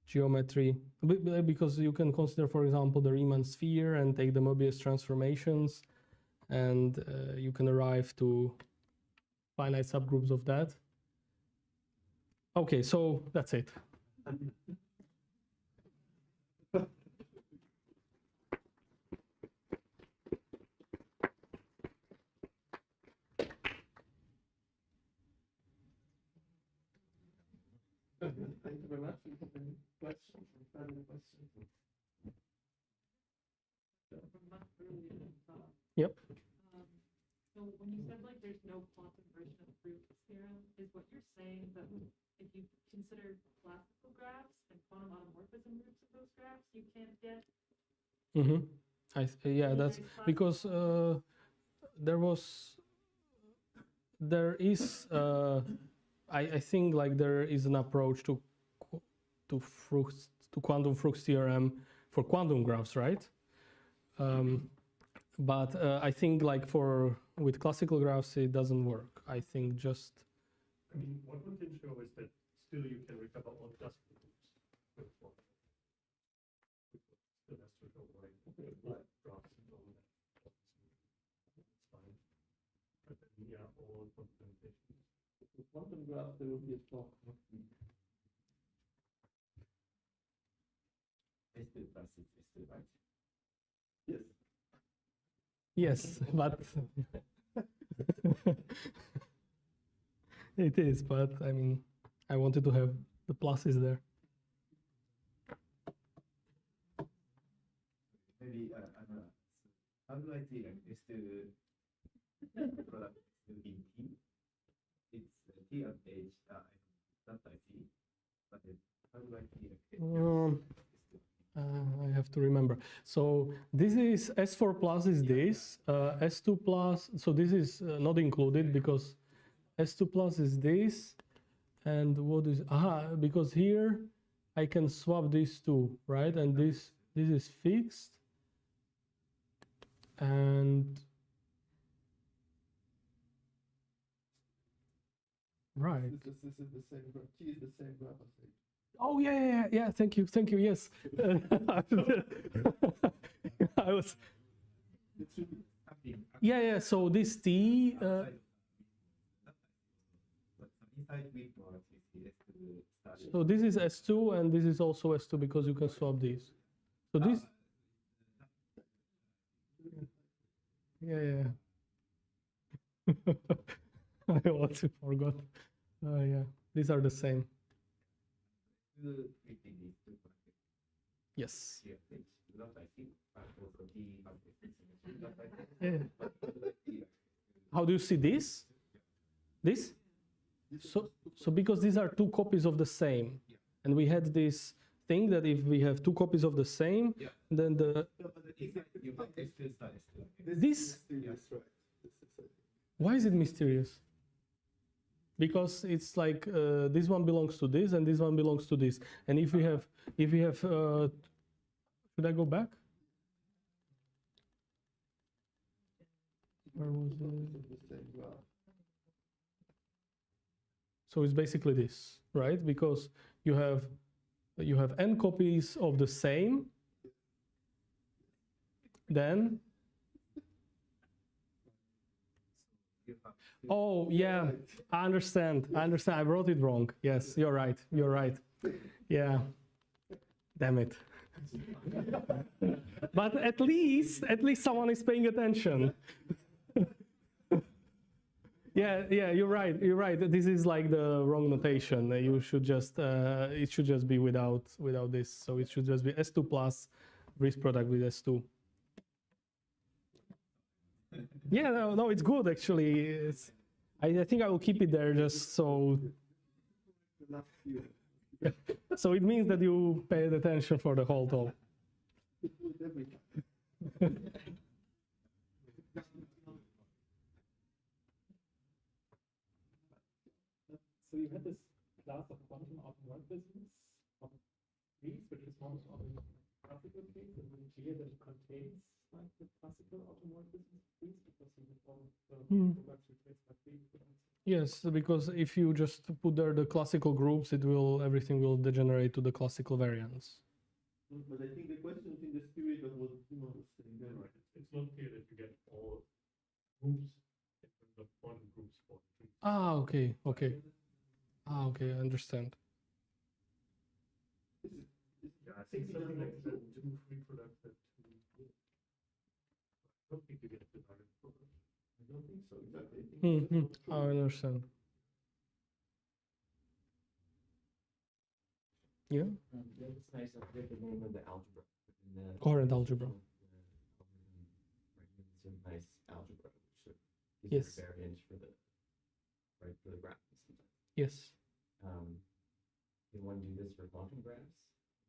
Speaker 2: geometry, because you can consider, for example, the Riemann sphere and take the Möbius transformations, and you can arrive to finite subgroups of that. Okay, so that's it.
Speaker 1: Thank you very much. Do you have any questions? Further questions?
Speaker 2: Yep.
Speaker 5: So when you said like there's no quantum version of Proof's theorem, is what you're saying that if you consider classical graphs and quantum automorphism groups of those graphs, you can't get?
Speaker 2: Yeah, that's because I think like there is an approach to quantum Frucht's theorem for quantum graphs, right? But I think like with classical graphs it doesn't work. I think just.
Speaker 3: I mean, what one can show is that still you can recover all classical groups with one. Still has to show why graphs and all that. It's fine. But then, yeah, all complementations.
Speaker 1: For quantum graphs, there will be a talk.
Speaker 4: S2 plus is S2, right?
Speaker 1: Yes.
Speaker 2: Yes, but it is. But I mean, I wanted to have the pluses there.
Speaker 4: Maybe how do I see like S2 product S2 in T? It's T of H that I see, but how do I see like S2?
Speaker 2: I have to remember. So this is S4 plus is this, S2 plus, so this is not included because S2 plus is this, and what is, because here I can swap these two, right? And this is fixed, and right.
Speaker 1: This is the same graph. T is the same graph as H.
Speaker 2: Oh yeah. Thank you. Yes. I was.
Speaker 1: It should be
Speaker 2: Yeah. So this T.
Speaker 4: But inside we product is S2 started.
Speaker 2: So this is S2 and this is also S2 because you can swap these. So this. Yeah. I also forgot. Yeah. These are the same. Yes. Yeah. How do you see this? This? So because these are two copies of the same, and we had this thing that if we have two copies of the same, then the this.
Speaker 1: mysterious, right?
Speaker 2: Why is it mysterious? Because it's like this one belongs to this and this one belongs to this, and if we have should I go back? Where was it? So it's basically this, right? Because you have n copies of the same, then oh yeah, I understand. I wrote it wrong. Yes, you're right. Yeah, damn it. But at least someone is paying attention. Yeah, you're right. This is like the wrong notation. You should just it should just be without this. So it should just be S2 plus risk product with S2. Yeah, no, it's good actually. I think I will keep it there just so. So it means that you paid attention for the whole talk.
Speaker 3: So you had this class of quantum automorphisms of these, which is one of the classical case, and it's clear that it contains like the classical automorphisms of these because you have all the products replaced by free products.
Speaker 2: Yes, because if you just put there the classical groups, everything will degenerate to the classical variants.
Speaker 1: But I think the question is in the spirit of what Timo was saying there.
Speaker 3: Right. It's not clear that you get all groups in terms of quantum groups for trees.
Speaker 2: Okay, I understand.
Speaker 3: Yeah, I think something like two free products and two groups. I don't think you get the direct product.
Speaker 1: I don't think so, exactly.
Speaker 2: I understand. Yeah.
Speaker 4: It's nice to get the name of the algebra.
Speaker 2: Coherent algebra.
Speaker 4: It's a nice algebra, which
Speaker 2: Yes.
Speaker 4: gives variance for the graph.
Speaker 2: Yes.
Speaker 4: You want to do this for quantum graphs?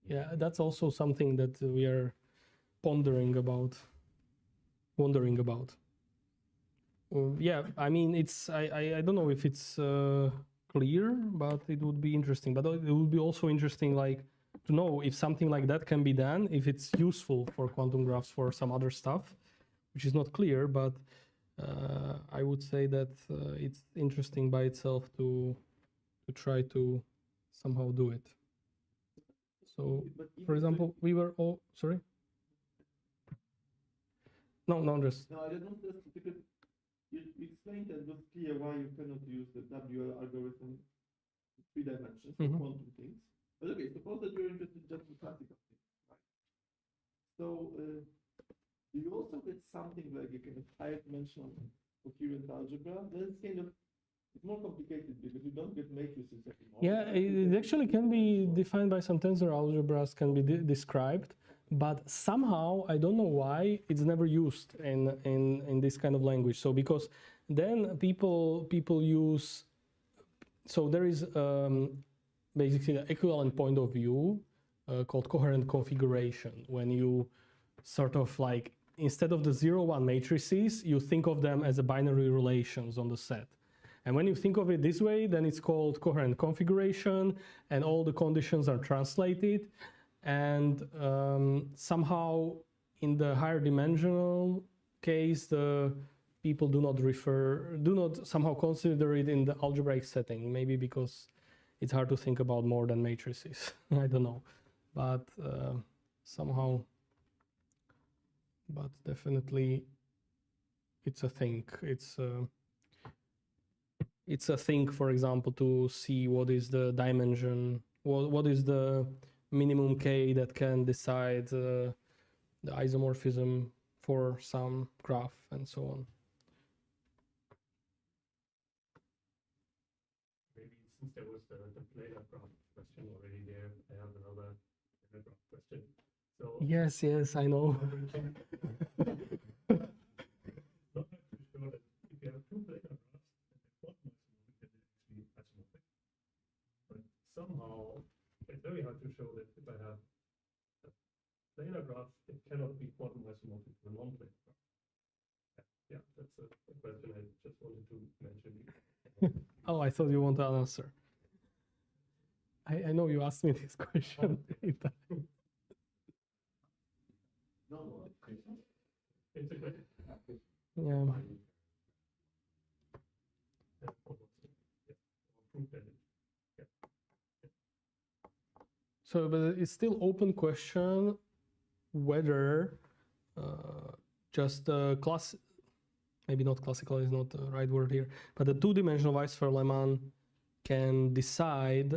Speaker 2: Yeah, that's also something that we are wondering about. Yeah, I mean, I don't know if it's clear, but it would be interesting. But it would be also interesting, like, to know if something like that can be done, if it's useful for quantum graphs for some other stuff, which is not clear. But I would say that it's interesting by itself to try to somehow do it. So, for example, we were all sorry. No, just.
Speaker 1: No, I just want to because You explained that it was clear why you cannot use the WL algorithm in 3 dimensions for
Speaker 2: Mhm.
Speaker 1: quantum things. But okay, suppose that you're interested just in classical things, right? So do you also get something like a kind of higher dimensional coherent algebra? Then it's kind of it's more complicated because you don't get matrices anymore.
Speaker 2: Yeah,
Speaker 1: right? You
Speaker 2: it
Speaker 1: get
Speaker 2: actually can be
Speaker 1: dimensional.
Speaker 2: defined by some tensor algebras, can be described, but somehow I don't know why it's never used in this kind of language. So because then people use, so there is basically an equivalent point of view called coherent configuration, when you sort of like, instead of the 0-1 matrices, you think of them as a binary relations on the set. And when you think of it this way, then it's called coherent configuration, and all the conditions are translated. And somehow in the higher dimensional case, the people do not somehow consider it in the algebraic setting, maybe because it's hard to think about more than matrices. I don't know, but somehow, but definitely it's a thing. It's a thing, for example, to see what is the dimension, what is the minimum k that can decide the isomorphism for some graph and so on.
Speaker 3: Maybe since there was the planar graph question already there, I have another planar graph question. So
Speaker 2: Yes, I know.
Speaker 3: not have to show that if you have two planar graphs and they quantum isomorphic, then they're actually isomorphic. But somehow it's very hard to show that if I have a planar graph, it cannot be quantum isomorphic to a non-planar graph. Yeah, that's a question I just wanted to mention.
Speaker 2: Oh, I thought you want to answer. I know you asked me this question.
Speaker 4: No,
Speaker 3: It's a good.
Speaker 2: Yeah. So, but it's still open question whether just the class, maybe not classical is not the right word here, but the two-dimensional Weisfeiler-Leman can decide,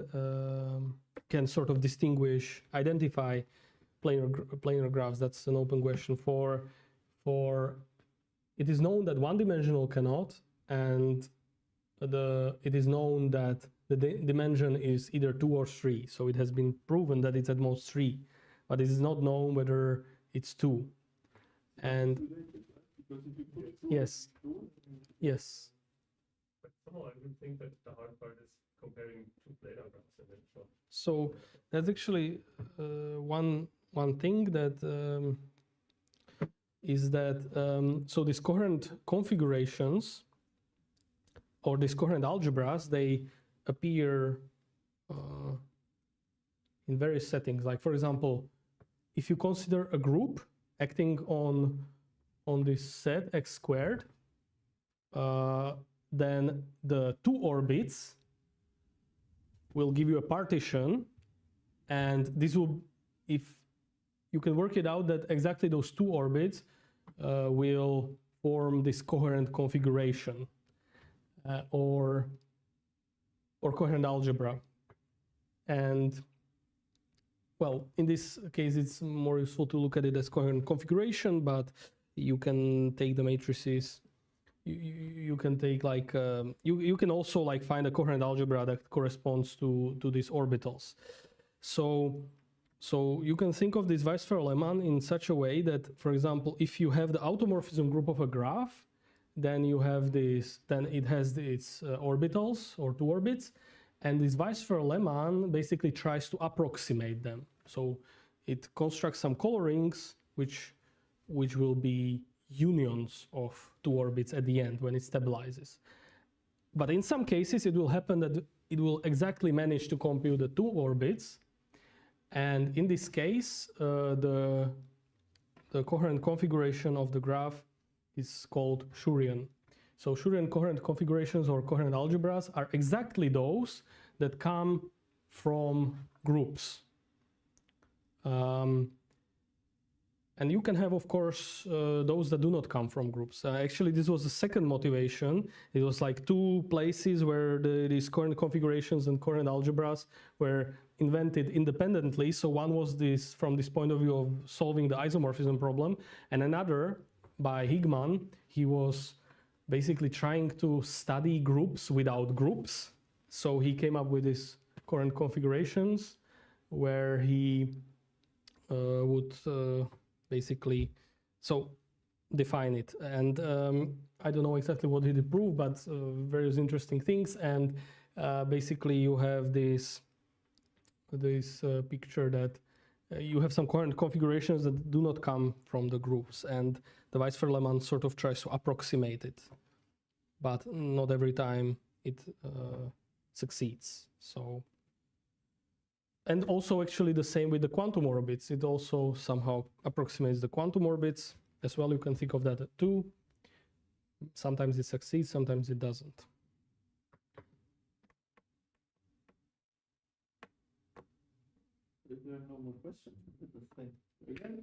Speaker 2: can sort of distinguish, identify planar graphs. That's an open question for it is known that one-dimensional cannot, and it is known that the dimension is either 2 or 3. So it has been proven that it's at most 3, but it is not known whether it's 2. And
Speaker 1: Because if you put it
Speaker 2: yes, yes.
Speaker 3: But somehow I would think that the hard part is comparing two planar graphs and then so.
Speaker 2: So that's actually one thing that is that so these coherent configurations or these coherent algebras, they appear in various settings. Like, for example, if you consider a group acting on this set x squared, then the two orbits will give you a partition, and this will, if you can work it out, that exactly those two orbits will form this coherent configuration or coherent algebra. And well, in this case, it's more useful to look at it as coherent configuration, but you can take the matrices. You can take like you can also like find a coherent algebra that corresponds to these orbitals. So you can think of this Weisfeiler-Leman in such a way that, for example, if you have the automorphism group of a graph, then you have this, then it has its orbitals or two orbits, and this Weisfeiler-Leman basically tries to approximate them. So it constructs some colorings which will be unions of two orbits at the end when it stabilizes. But in some cases, it will happen that it will exactly manage to compute the two orbits. And in this case, the coherent configuration of the graph is called Schurian. So Schurian coherent configurations or coherent algebras are exactly those that come from groups. And you can have, of course, those that do not come from groups. Actually, this was the second motivation. It was like two places where these current configurations and current algebras were invented independently. So one was this from this point of view of solving the isomorphism problem, and another by Higman. He was basically trying to study groups without groups. So he came up with these current configurations where he would basically define it. And I don't know exactly what he did prove, but various interesting things. And basically you have this picture that you have some current configurations that do not come from the groups, and the Weisfeiler-Leman sort of tries to approximate it, but not every time it succeeds. So, and also actually the same with the quantum orbits. It also somehow approximates the quantum orbits as well. You can think of that too. Sometimes it succeeds, sometimes it doesn't.
Speaker 1: If there are no more questions, let us thank you again.